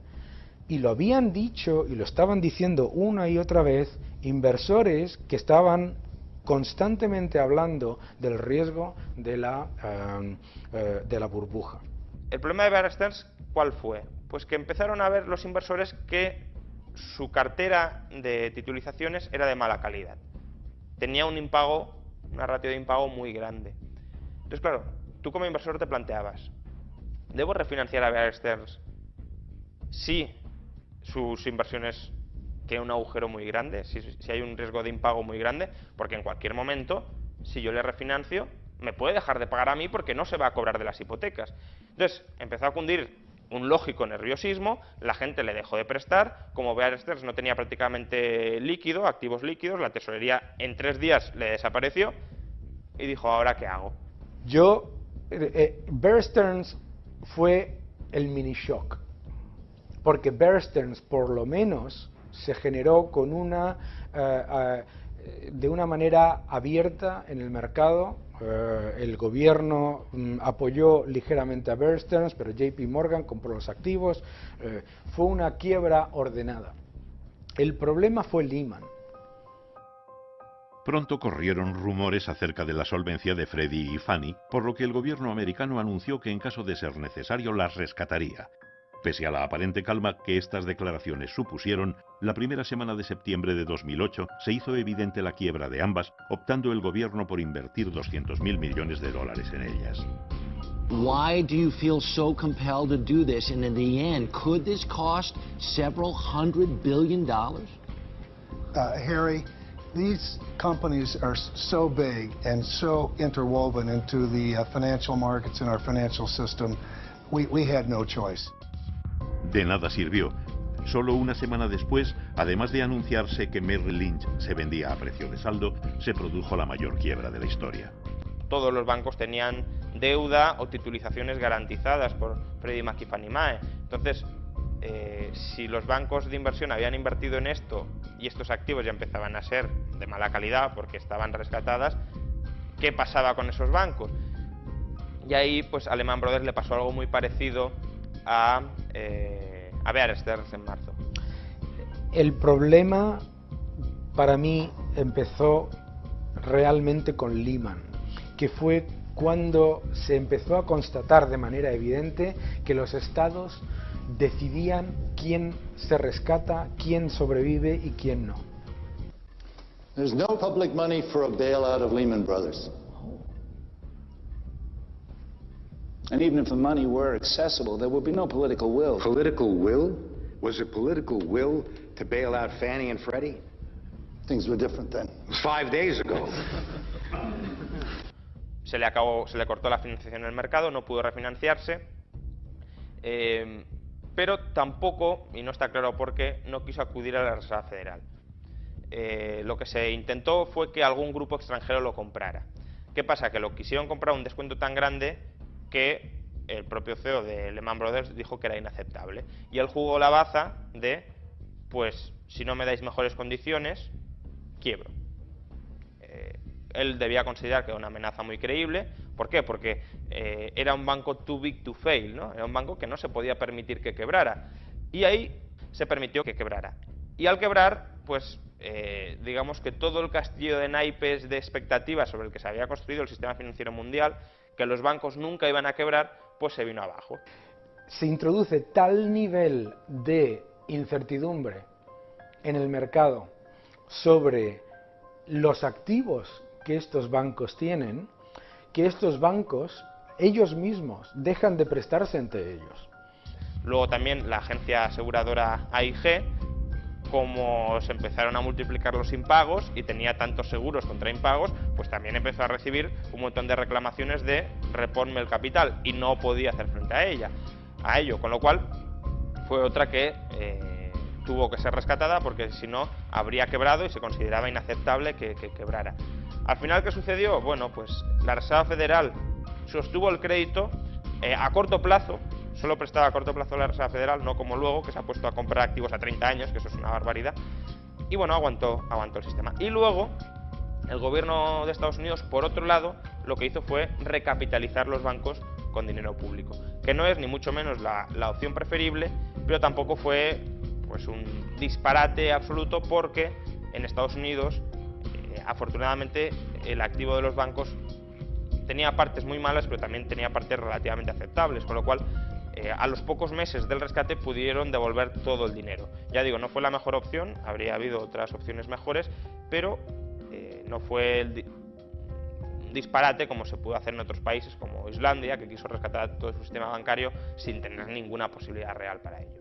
y lo habían dicho y lo estaban diciendo una y otra vez inversores que estaban constantemente hablando del riesgo de la burbuja. El problema de Bear Stearns, ¿cuál fue? Pues que empezaron a ver los inversores que su cartera de titulizaciones era de mala calidad. Tenía un impago, una ratio de impago muy grande. Entonces, claro, tú como inversor te planteabas, ¿debo refinanciar a Bear Stearns si sus inversiones tienen un agujero muy grande, si hay un riesgo de impago muy grande? Porque en cualquier momento, si yo le refinancio, me puede dejar de pagar a mí porque no se va a cobrar de las hipotecas. Entonces, empezó a cundir un lógico nerviosismo, la gente le dejó de prestar, como Bear Stearns no tenía prácticamente líquido, activos líquidos, la tesorería en 3 días le desapareció y dijo, ¿ahora qué hago? Bear Stearns fue el mini shock, porque Bear Stearns por lo menos se generó con de una manera abierta en el mercado. El gobierno apoyó ligeramente a Bear Stearns, pero JP Morgan compró los activos. Fue una quiebra ordenada. El problema fue Lehman. Pronto corrieron rumores acerca de la solvencia de Freddie y Fannie, por lo que el gobierno americano anunció que en caso de ser necesario las rescataría. Pese a la aparente calma que estas declaraciones supusieron, la primera semana de septiembre de 2008 se hizo evidente la quiebra de ambas, optando el gobierno por invertir $200.000 millones en ellas. Why do you feel so compelled to do this? And in the end, could this cost several $100 billion? Harry, these companies are so big and so interwoven into the financial markets and our financial system, we had no choice. De nada sirvió. Solo una semana después, además de anunciarse que Merrill Lynch se vendía a precio de saldo, se produjo la mayor quiebra de la historia. Todos los bancos tenían deuda o titulizaciones garantizadas por Freddie Mac y Fannie Mae. Entonces, si los bancos de inversión habían invertido en esto y estos activos ya empezaban a ser de mala calidad porque estaban rescatadas, ¿qué pasaba con esos bancos? Y ahí, pues, a Lehman Brothers le pasó algo muy parecido a Bear Stearns en marzo. El problema para mí empezó realmente con Lehman, que fue cuando se empezó a constatar de manera evidente que los estados decidían quién se rescata, quién sobrevive y quién no. There's no public money for a bailout of Lehman Brothers. And even if the money were accessible, there would be no political will. Political will? Was it political will to bail out Fannie and Freddie? Things were different then. 5 days ago. Se le cortó la financiación en el mercado, no pudo refinanciarse, pero tampoco, y no está claro por qué, no quiso acudir a la Reserva Federal. Lo que se intentó fue que algún grupo extranjero lo comprara. ¿Qué pasa? Que lo quisieron comprar a un descuento tan grande que el propio CEO de Lehman Brothers dijo que era inaceptable. Y él jugó la baza de, pues, si no me dais mejores condiciones, quiebro. Él debía considerar que era una amenaza muy creíble. ¿Por qué? Porque era un banco too big to fail, ¿no? Era un banco que no se podía permitir que quebrara. Y ahí se permitió que quebrara. Y al quebrar, pues, digamos que todo el castillo de naipes de expectativas sobre el que se había construido el sistema financiero mundial, que los bancos nunca iban a quebrar, pues se vino abajo. Se introduce tal nivel de incertidumbre en el mercado sobre los activos que estos bancos tienen, que estos bancos, ellos mismos, dejan de prestarse entre ellos. Luego también la agencia aseguradora AIG, como se empezaron a multiplicar los impagos y tenía tantos seguros contra impagos, pues también empezó a recibir un montón de reclamaciones de reponme el capital y no podía hacer frente a ello, con lo cual fue otra que tuvo que ser rescatada porque si no habría quebrado y se consideraba inaceptable que quebrara. Al final, ¿qué sucedió? Bueno, pues la Reserva Federal sostuvo el crédito a corto plazo. Solo prestaba a corto plazo la Reserva Federal, no como luego, que se ha puesto a comprar activos a 30 años, que eso es una barbaridad. Y bueno, aguantó el sistema. Y luego, el gobierno de Estados Unidos, por otro lado, lo que hizo fue recapitalizar los bancos con dinero público. que no es ni mucho menos la opción preferible, pero tampoco fue pues un disparate absoluto, porque en Estados Unidos afortunadamente el activo de los bancos tenía partes muy malas, pero también tenía partes relativamente aceptables, con lo cual a los pocos meses del rescate pudieron devolver todo el dinero. Ya digo, no fue la mejor opción, habría habido otras opciones mejores, pero no fue el disparate como se pudo hacer en otros países como Islandia, que quiso rescatar todo su sistema bancario sin tener ninguna posibilidad real para ello.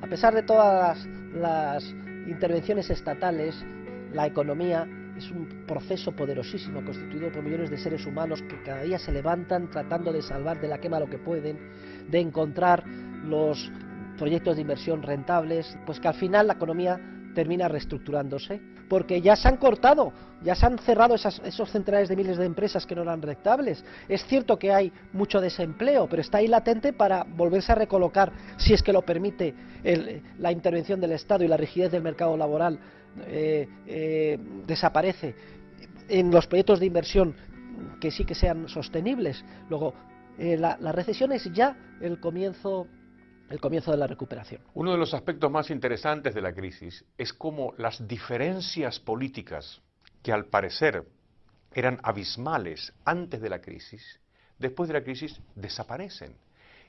A pesar de todas las intervenciones estatales, la economía es un proceso poderosísimo constituido por millones de seres humanos que cada día se levantan tratando de salvar de la quema lo que pueden, de encontrar los proyectos de inversión rentables, pues que al final la economía termina reestructurándose, porque ya se han cortado, ya se han cerrado esos centenares de miles de empresas que no eran rentables. Es cierto que hay mucho desempleo, pero está ahí latente para volverse a recolocar, si es que lo permite la intervención del Estado y la rigidez del mercado laboral desaparece en los proyectos de inversión que sí que sean sostenibles. Luego, la recesión es ya el comienzo de la recuperación. Uno de los aspectos más interesantes de la crisis es cómo las diferencias políticas, que al parecer eran abismales antes de la crisis, después de la crisis desaparecen.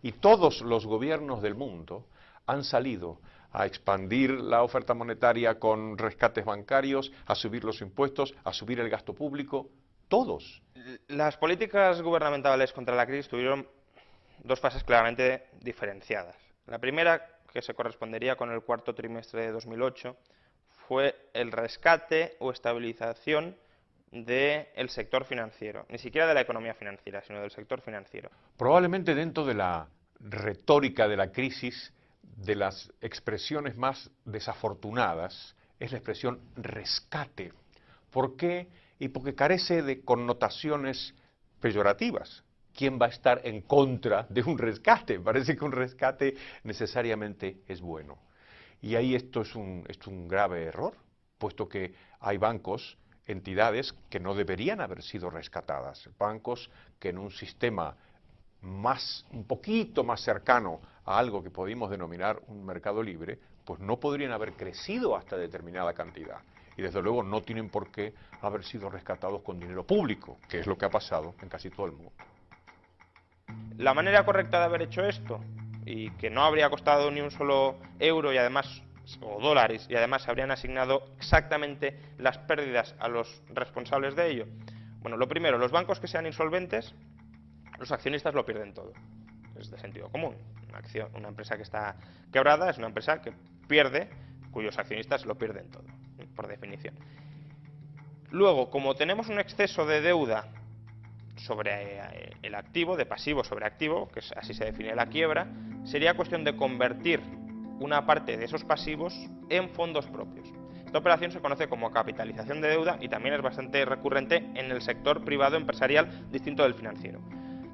Y todos los gobiernos del mundo han salido a expandir la oferta monetaria con rescates bancarios, a subir los impuestos, a subir el gasto público, todos. Las políticas gubernamentales contra la crisis tuvieron dos fases claramente diferenciadas. La primera, que se correspondería con el cuarto trimestre de 2008, fue el rescate o estabilización del sector financiero, ni siquiera de la economía financiera, sino del sector financiero. Probablemente dentro de la retórica de la crisis, de las expresiones más desafortunadas, es la expresión rescate. ¿Por qué? Y porque carece de connotaciones peyorativas. ¿Quién va a estar en contra de un rescate? Parece que un rescate necesariamente es bueno. Y ahí esto es un grave error, puesto que hay bancos, entidades que no deberían haber sido rescatadas. Bancos que en un sistema un poquito más cercano a algo que podemos denominar un mercado libre, pues no podrían haber crecido hasta determinada cantidad. Y desde luego no tienen por qué haber sido rescatados con dinero público, que es lo que ha pasado en casi todo el mundo. La manera correcta de haber hecho esto, y que no habría costado ni un solo euro y además, o dólares, y además se habrían asignado exactamente las pérdidas a los responsables de ello. Bueno, lo primero, los bancos que sean insolventes, los accionistas lo pierden todo. Es de sentido común. Una empresa que está quebrada es una empresa que pierde, cuyos accionistas lo pierden todo, por definición. Luego, como tenemos un exceso de deuda sobre el activo, de pasivo sobre activo, que así se define la quiebra, sería cuestión de convertir una parte de esos pasivos en fondos propios. Esta operación se conoce como capitalización de deuda y también es bastante recurrente en el sector privado empresarial distinto del financiero.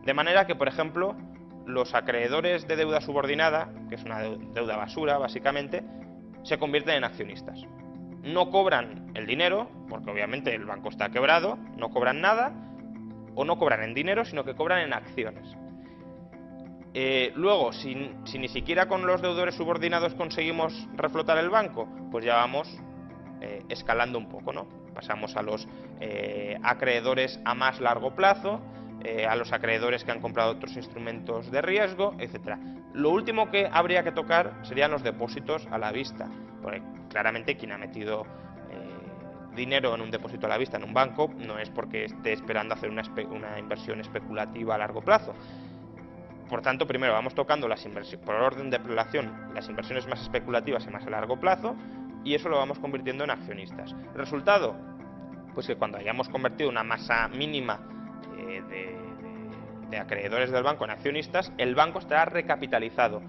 De manera que, por ejemplo, los acreedores de deuda subordinada, que es una deuda basura básicamente, se convierten en accionistas. No cobran el dinero, porque obviamente el banco está quebrado, no cobran nada, o no cobran en dinero, sino que cobran en acciones. Luego, si ni siquiera con los deudores subordinados conseguimos reflotar el banco, pues ya vamos escalando un poco, ¿no? Pasamos a los acreedores a más largo plazo, a los acreedores que han comprado otros instrumentos de riesgo, etc. Lo último que habría que tocar serían los depósitos a la vista, porque claramente quien ha metido dinero en un depósito a la vista en un banco no es porque esté esperando hacer una inversión especulativa a largo plazo. Por tanto, primero vamos tocando las inversiones, por orden de relación, las inversiones más especulativas y más a largo plazo, y eso lo vamos convirtiendo en accionistas. El resultado, Pues que cuando hayamos convertido una masa mínima de acreedores del banco en accionistas, el banco estará recapitalizado.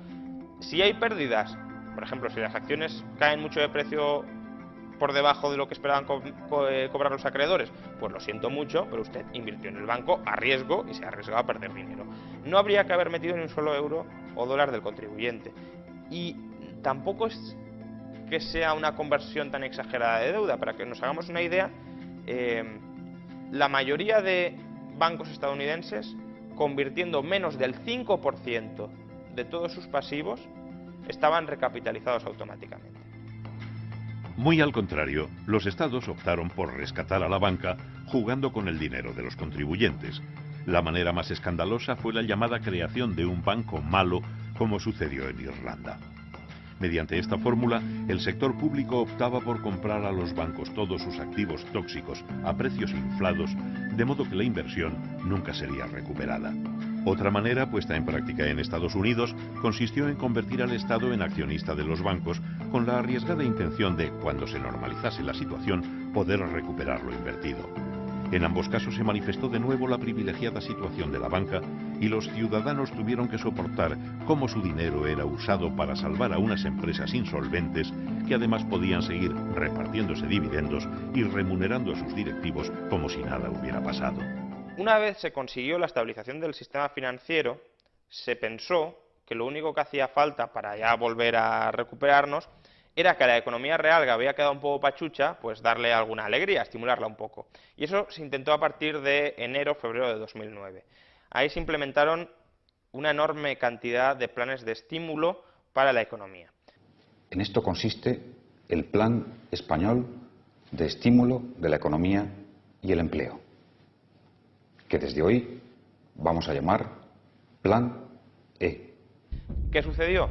Si hay pérdidas, por ejemplo, si las acciones caen mucho de precio por debajo de lo que esperaban cobrar los acreedores, pues lo siento mucho, pero usted invirtió en el banco a riesgo y se ha arriesgado a perder dinero. No habría que haber metido ni un solo euro o dólar del contribuyente. Y tampoco es que sea una conversión tan exagerada de deuda. Para que nos hagamos una idea, la mayoría de bancos estadounidenses, convirtiendo menos del 5% de todos sus pasivos, estaban recapitalizados automáticamente. Muy al contrario, los estados optaron por rescatar a la banca jugando con el dinero de los contribuyentes. La manera más escandalosa fue la llamada creación de un banco malo, como sucedió en Irlanda. Mediante esta fórmula, el sector público optaba por comprar a los bancos todos sus activos tóxicos a precios inflados, de modo que la inversión nunca sería recuperada. Otra manera, puesta en práctica en Estados Unidos, consistió en convertir al Estado en accionista de los bancos, con la arriesgada intención de, cuando se normalizase la situación, poder recuperar lo invertido. En ambos casos se manifestó de nuevo la privilegiada situación de la banca y los ciudadanos tuvieron que soportar cómo su dinero era usado para salvar a unas empresas insolventes que además podían seguir repartiéndose dividendos y remunerando a sus directivos como si nada hubiera pasado. Una vez se consiguió la estabilización del sistema financiero, se pensó que lo único que hacía falta para ya volver a recuperarnos era que a la economía real, que había quedado un poco pachucha, pues darle alguna alegría, estimularla un poco. Y eso se intentó a partir de enero, febrero de 2009. Ahí se implementaron una enorme cantidad de planes de estímulo para la economía. En esto consiste el Plan Español de Estímulo de la Economía y el Empleo, que desde hoy vamos a llamar Plan E. ¿Qué sucedió?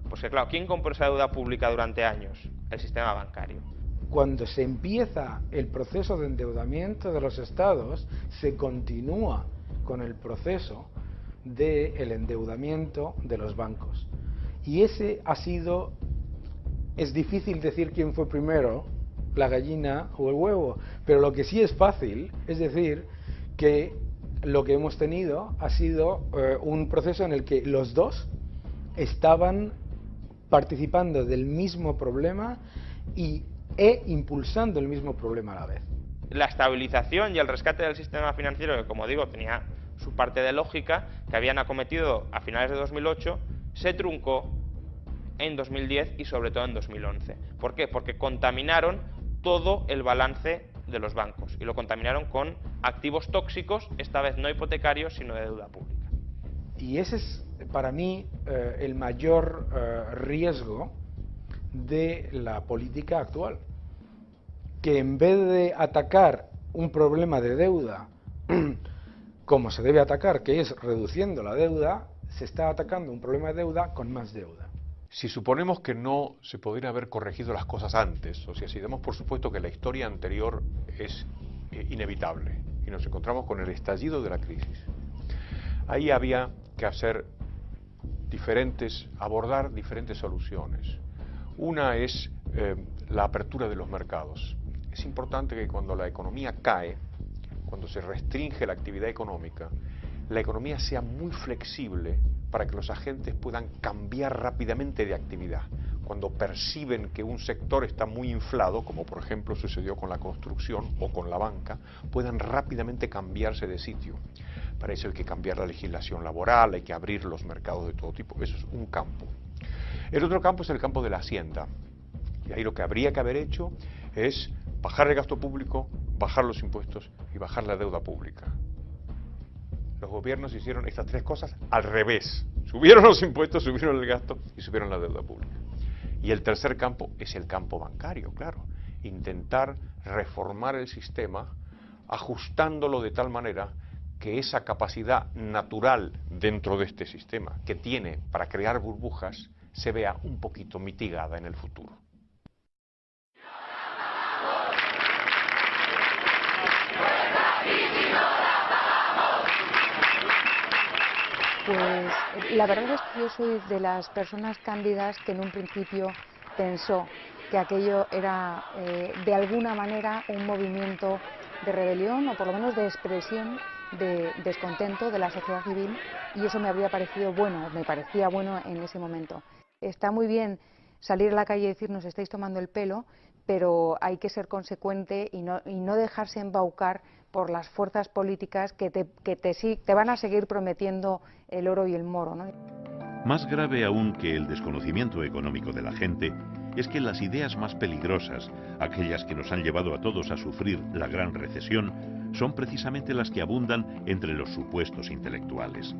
Pues que claro, ¿quién compró esa deuda pública durante años? El sistema bancario. Cuando se empieza el proceso de endeudamiento de los estados, se continúa con el proceso del endeudamiento de los bancos. Y ese ha sido, es difícil decir quién fue primero, la gallina o el huevo, pero lo que sí es fácil es decir que lo que hemos tenido ha sido un proceso en el que los dos estaban participando del mismo problema e impulsando el mismo problema a la vez. La estabilización y el rescate del sistema financiero, que como digo tenía su parte de lógica, que habían acometido a finales de 2008, se truncó en 2010 y sobre todo en 2011. ¿Por qué? Porque contaminaron todo el balance de los bancos y lo contaminaron con activos tóxicos, esta vez no hipotecarios, sino de deuda pública. Y ese es para mí el mayor riesgo de la política actual, que en vez de atacar un problema de deuda como se debe atacar, que es reduciendo la deuda, se está atacando un problema de deuda con más deuda. Si suponemos que no se podrían haber corregido las cosas antes, o sea, si damos por supuesto que la historia anterior es inevitable y nos encontramos con el estallido de la crisis, ahí había que abordar diferentes soluciones. Una es la apertura de los mercados. Es importante que cuando la economía cae, cuando se restringe la actividad económica, la economía sea muy flexible para que los agentes puedan cambiar rápidamente de actividad. Cuando perciben que un sector está muy inflado, como por ejemplo sucedió con la construcción o con la banca, puedan rápidamente cambiarse de sitio. Para eso hay que cambiar la legislación laboral, hay que abrir los mercados de todo tipo. Eso es un campo. El otro campo es el campo de la hacienda. Y ahí lo que habría que haber hecho es bajar el gasto público, bajar los impuestos y bajar la deuda pública. Los gobiernos hicieron estas tres cosas al revés. Subieron los impuestos, subieron el gasto y subieron la deuda pública. Y el tercer campo es el campo bancario, claro. Intentar reformar el sistema ajustándolo de tal manera que esa capacidad natural dentro de este sistema que tiene para crear burbujas se vea un poquito mitigada en el futuro. Pues la verdad es que yo soy de las personas cándidas que en un principio pensó que aquello era de alguna manera un movimiento de rebelión o por lo menos de expresión de descontento de la sociedad civil, y eso me habría parecido bueno, me parecía bueno en ese momento. Está muy bien salir a la calle y decir nos estáis tomando el pelo, pero hay que ser consecuente y no dejarse embaucar por las fuerzas políticas que te van a seguir prometiendo el oro y el moro, ¿no? Más grave aún que el desconocimiento económico de la gente es que las ideas más peligrosas, aquellas que nos han llevado a todos a sufrir la gran recesión, son precisamente las que abundan entre los supuestos intelectuales.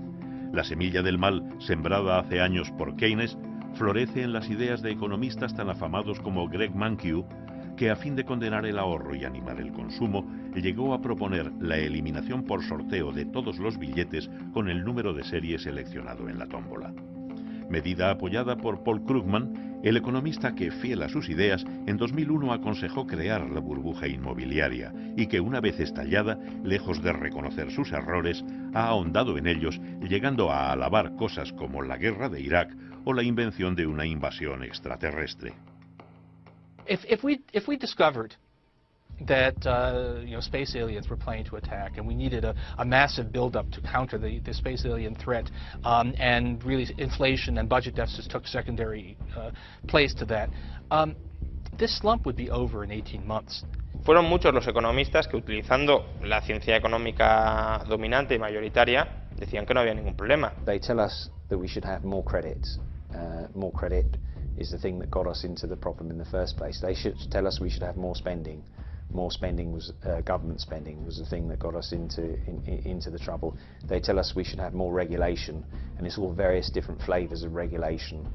La semilla del mal, sembrada hace años por Keynes, florece en las ideas de economistas tan afamados como Greg Mankiw, que a fin de condenar el ahorro y animar el consumo, llegó a proponer la eliminación por sorteo de todos los billetes con el número de serie seleccionado en la tómbola. Medida apoyada por Paul Krugman, el economista que, fiel a sus ideas, en 2001 aconsejó crear la burbuja inmobiliaria y que, una vez estallada, lejos de reconocer sus errores, ha ahondado en ellos, llegando a alabar cosas como la guerra de Irak o la invención de una invasión extraterrestre. If we discovered that space aliens were planning to attack, and we needed a massive buildup to counter the space alien threat, and really inflation and budget deficits took secondary place to that, this slump would be over in 18 months. Fueron muchos los economistas que, utilizando la ciencia económica dominante y mayoritaria, decían que no había ningún problema. They tell us that we should have more credit. More credit is the thing that got us into the problem in the first place. They should tell us we should have more spending. More spending was government spending was the thing that got us into the trouble. They tell us we should have more regulation, and it's all various different flavors of regulation.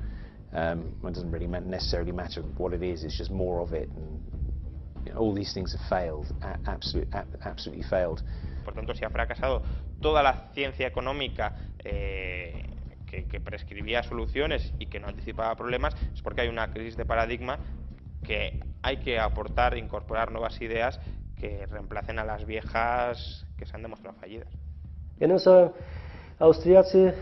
It doesn't really necessarily matter what it is. It's just more of it. And all these things have failed. Absolutely failed. Por tanto, si ha fracasado toda la ciencia económica que prescribía soluciones y que no anticipaba problemas, es porque hay una crisis de paradigma, que hay que aportar, incorporar nuevas ideas que reemplacen a las viejas que se han demostrado fallidas. Jednym słowem, Austriacy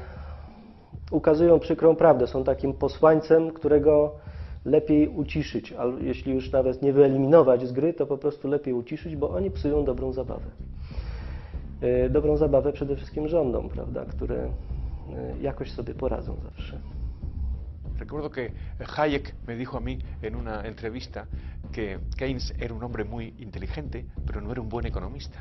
ukazują przykrą prawdę, są takim posłańcem, którego lepiej uciszyć, a jeśli już nawet nie wyeliminować z gry, to po prostu lepiej uciszyć, bo oni psują dobrą zabawę. Dobrą zabawę przede wszystkim rządom, prawda, które jakoś sobie poradzą zawsze. Recuerdo que Hayek me dijo a mí en una entrevista que Keynes era un hombre muy inteligente, pero no era un buen economista.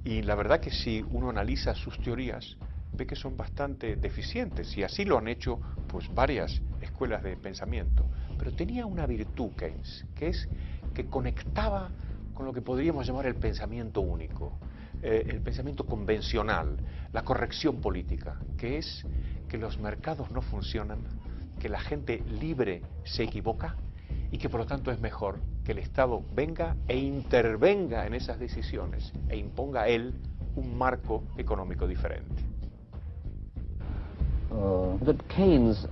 Y la verdad que si uno analiza sus teorías, ve que son bastante deficientes, y así lo han hecho pues varias escuelas de pensamiento. Pero tenía una virtud Keynes, que es que conectaba con lo que podríamos llamar el pensamiento único, el pensamiento convencional, la corrección política, que es que los mercados no funcionan, que la gente libre se equivoca y que por lo tanto es mejor que el Estado venga e intervenga en esas decisiones e imponga a él un marco económico diferente. That Keynes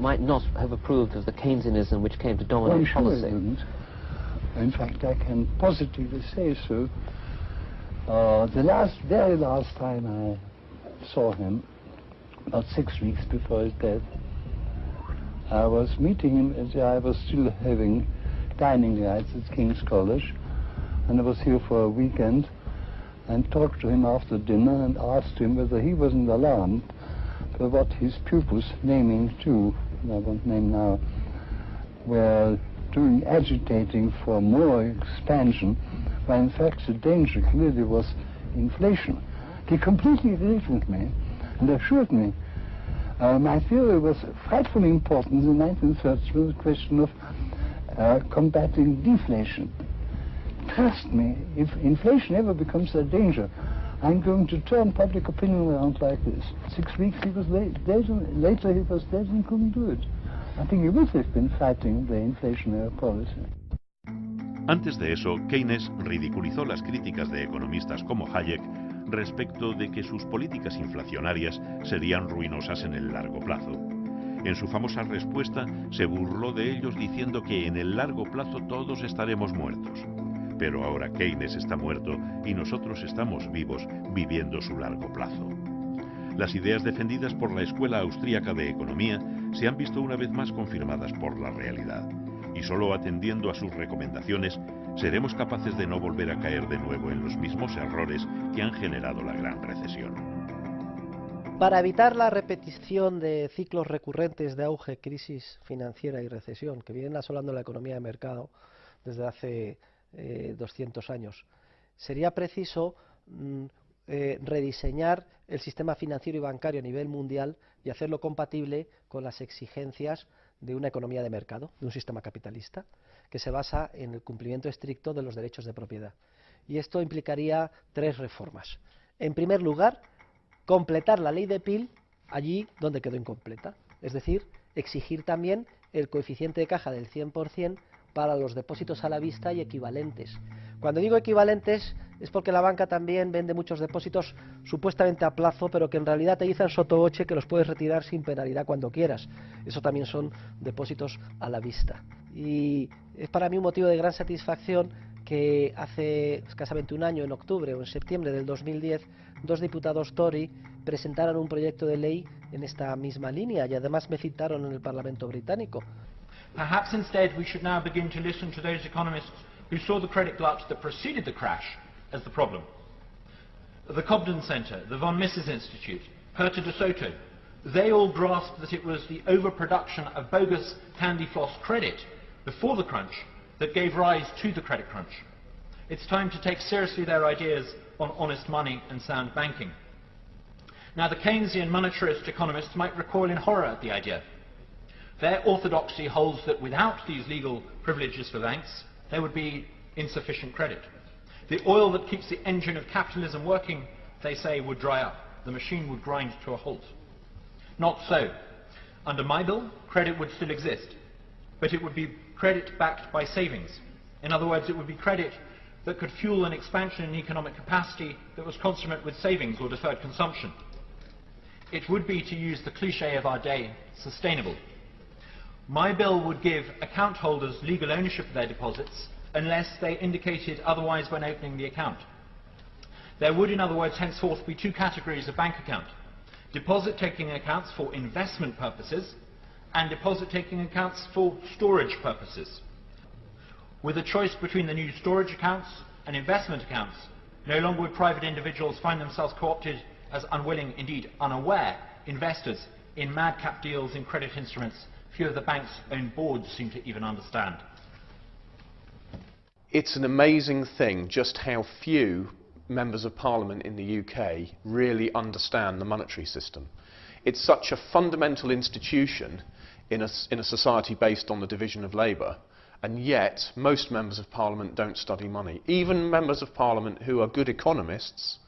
might not have approved of the Keynesianism which came to dominate policy. Sure he didn't. In fact, I can positively say so. The very last time I saw him, about 6 weeks before his death, I was meeting him as I was still having dining rights at King's College, and I was here for a weekend, and talked to him after dinner and asked him whether he wasn't alarmed by what his pupils, naming two, I won't name now, were doing, agitating for more expansion, when in fact the danger clearly was inflation. He completely agreed with me and assured me my theory was frightfully important in the 1930s with the question of combating deflation. Trust me, if inflation ever becomes a danger, I'm going to turn public opinion around like this. 6 weeks he was late. Later he was dead and couldn't do it. I think he would have been fighting the inflationary policy. Antes de eso, Keynes ridiculizó las críticas de economistas como Hayek respecto de que sus políticas inflacionarias serían ruinosas en el largo plazo. En su famosa respuesta se burló de ellos diciendo que en el largo plazo todos estaremos muertos. Pero ahora Keynes está muerto y nosotros estamos vivos viviendo su largo plazo. Las ideas defendidas por la Escuela Austríaca de Economía se han visto una vez más confirmadas por la realidad. y solo atendiendo a sus recomendaciones seremos capaces de no volver a caer de nuevo en los mismos errores que han generado la gran recesión. Para evitar la repetición de ciclos recurrentes de auge, crisis financiera y recesión que vienen asolando la economía de mercado desde hace 200 años, sería preciso rediseñar el sistema financiero y bancario a nivel mundial y hacerlo compatible con las exigencias de una economía de mercado, de un sistema capitalista, que se basa en el cumplimiento estricto de los derechos de propiedad. Y esto implicaría 3 reformas. En primer lugar, completar la ley de Peel allí donde quedó incompleta, es decir, exigir también el coeficiente de caja del 100% para los depósitos a la vista y equivalentes. Cuando digo equivalentes es porque la banca también vende muchos depósitos supuestamente a plazo, pero que en realidad te dicen sottovoce que los puedes retirar sin penalidad cuando quieras. Eso también son depósitos a la vista. Y es para mí un motivo de gran satisfacción que hace escasamente un año, en octubre o en septiembre del 2010, 2 diputados Tory presentaron un proyecto de ley en esta misma línea y además me citaron en el Parlamento británico. Perhaps instead we should now begin to listen to those economists who saw the credit glut that preceded the crash as the problem. The Cobden Centre, the Von Mises Institute, Herta de Soto, they all grasped that it was the overproduction of bogus candy floss credit before the crunch that gave rise to the credit crunch. It's time to take seriously their ideas on honest money and sound banking. Now, the Keynesian monetarist economists might recoil in horror at the idea. Their orthodoxy holds that without these legal privileges for banks, there would be insufficient credit. The oil that keeps the engine of capitalism working, they say, would dry up. The machine would grind to a halt. Not so. Under my bill, credit would still exist, but it would be credit backed by savings. In other words, it would be credit that could fuel an expansion in economic capacity that was consummate with savings or deferred consumption. It would be, to use the cliché of our day, sustainable. My bill would give account holders legal ownership of their deposits unless they indicated otherwise when opening the account. There would, in other words, henceforth be 2 categories of bank account: deposit-taking accounts for investment purposes and deposit-taking accounts for storage purposes. With a choice between the new storage accounts and investment accounts, no longer would private individuals find themselves co-opted as unwilling, indeed unaware, investors in madcap deals in credit instruments few of the bank's own boards seem to even understand. It's an amazing thing just how few members of Parliament in the UK really understand the monetary system. It's such a fundamental institution in a society based on the division of labour, and yet most members of Parliament don't study money. Even members of Parliament who are good economists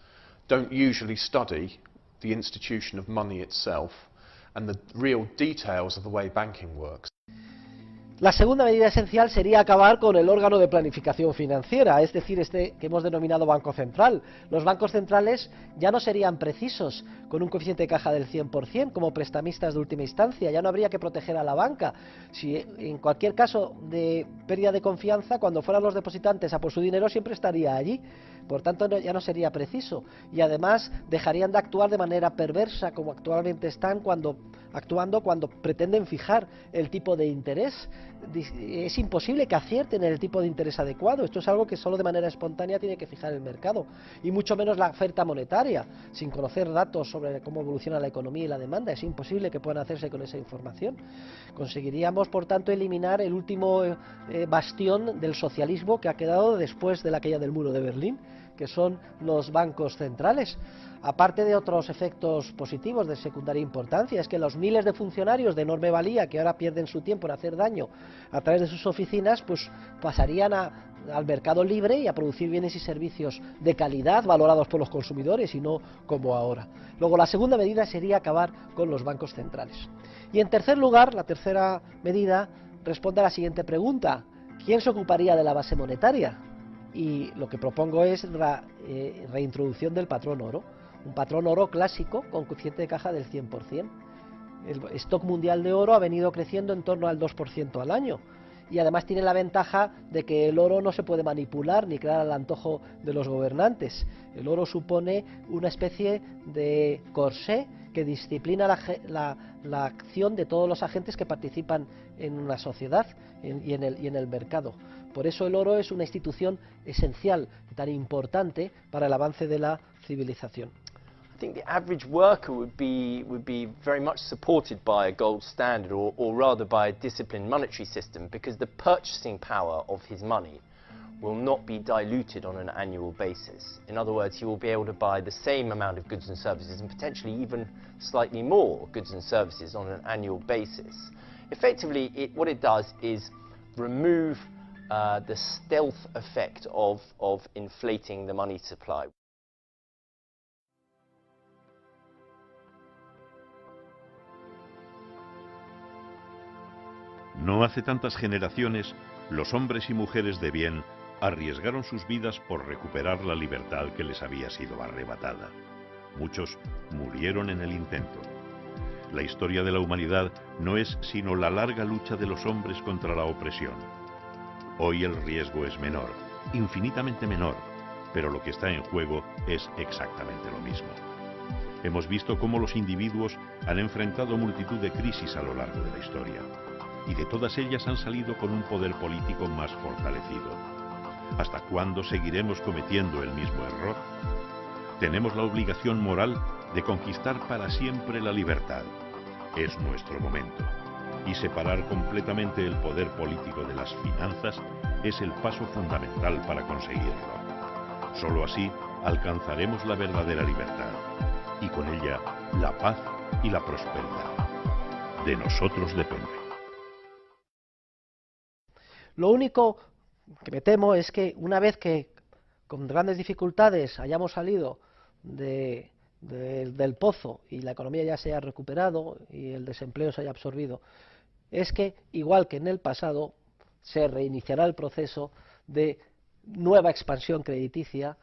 don't usually study the institution of money itself and the real details of the way banking works. La segunda medida esencial sería acabar con el órgano de planificación financiera, es decir, este que hemos denominado Banco Central. Los bancos centrales ya no serían precisos con un coeficiente de caja del 100% como prestamistas de última instancia, ya no habría que proteger a la banca. Si en cualquier caso de pérdida de confianza, cuando fueran los depositantes a por su dinero, siempre estaría allí. Por tanto, ya no sería preciso. Y además dejarían de actuar de manera perversa, como actualmente están actuando cuando pretenden fijar el tipo de interés. Es imposible que acierten en el tipo de interés adecuado. Esto es algo que solo de manera espontánea tiene que fijar el mercado. Y mucho menos la oferta monetaria, sin conocer datos sobre cómo evoluciona la economía y la demanda. Es imposible que puedan hacerse con esa información. Conseguiríamos, por tanto, eliminar el último bastión del socialismo que ha quedado después de la caída del muro de Berlín, que son los bancos centrales. Aparte de otros efectos positivos de secundaria importancia, es que los miles de funcionarios de enorme valía que ahora pierden su tiempo en hacer daño a través de sus oficinas, pues pasarían al mercado libre y a producir bienes y servicios de calidad valorados por los consumidores y no como ahora. Luego, la segunda medida sería acabar con los bancos centrales. Y en tercer lugar, la tercera medida responde a la siguiente pregunta: ¿quién se ocuparía de la base monetaria? Y lo que propongo es la reintroducción del patrón oro, un patrón oro clásico con coeficiente de caja del 100%. El stock mundial de oro ha venido creciendo en torno al 2% al año y además tiene la ventaja de que el oro no se puede manipular ni crear al antojo de los gobernantes. El oro supone una especie de corsé que disciplina la acción de todos los agentes que participan en una sociedad y en el mercado. Por eso el oro es una institución esencial, tan importante para el avance de la civilización. I think the average worker would be very much supported by a gold standard, or rather by a disciplined monetary system, because the purchasing power of his money will not be diluted on an annual basis. In other words, he will be able to buy the same amount of goods and services, and potentially even slightly more goods and services on an annual basis. Effectively, what it does is remove the stealth effect of inflating the money supply. No hace tantas generaciones, los hombres y mujeres de bien arriesgaron sus vidas por recuperar la libertad que les había sido arrebatada. Muchos murieron en el intento. La historia de la humanidad no es sino la larga lucha de los hombres contra la opresión. Hoy el riesgo es menor, infinitamente menor, pero lo que está en juego es exactamente lo mismo. Hemos visto cómo los individuos han enfrentado multitud de crisis a lo largo de la historia, y de todas ellas han salido con un poder político más fortalecido. ¿Hasta cuándo seguiremos cometiendo el mismo error? Tenemos la obligación moral de conquistar para siempre la libertad. Es nuestro momento. Y separar completamente el poder político de las finanzas es el paso fundamental para conseguirlo. Solo así alcanzaremos la verdadera libertad, y con ella la paz y la prosperidad. De nosotros depende. Lo único que me temo es que una vez que con grandes dificultades hayamos salido del pozo y la economía ya se haya recuperado y el desempleo se haya absorbido, es que, igual que en el pasado, se reiniciará el proceso de nueva expansión crediticia,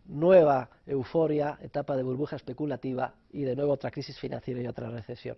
nueva euforia, etapa de burbuja especulativa y de nuevo otra crisis financiera y otra recesión.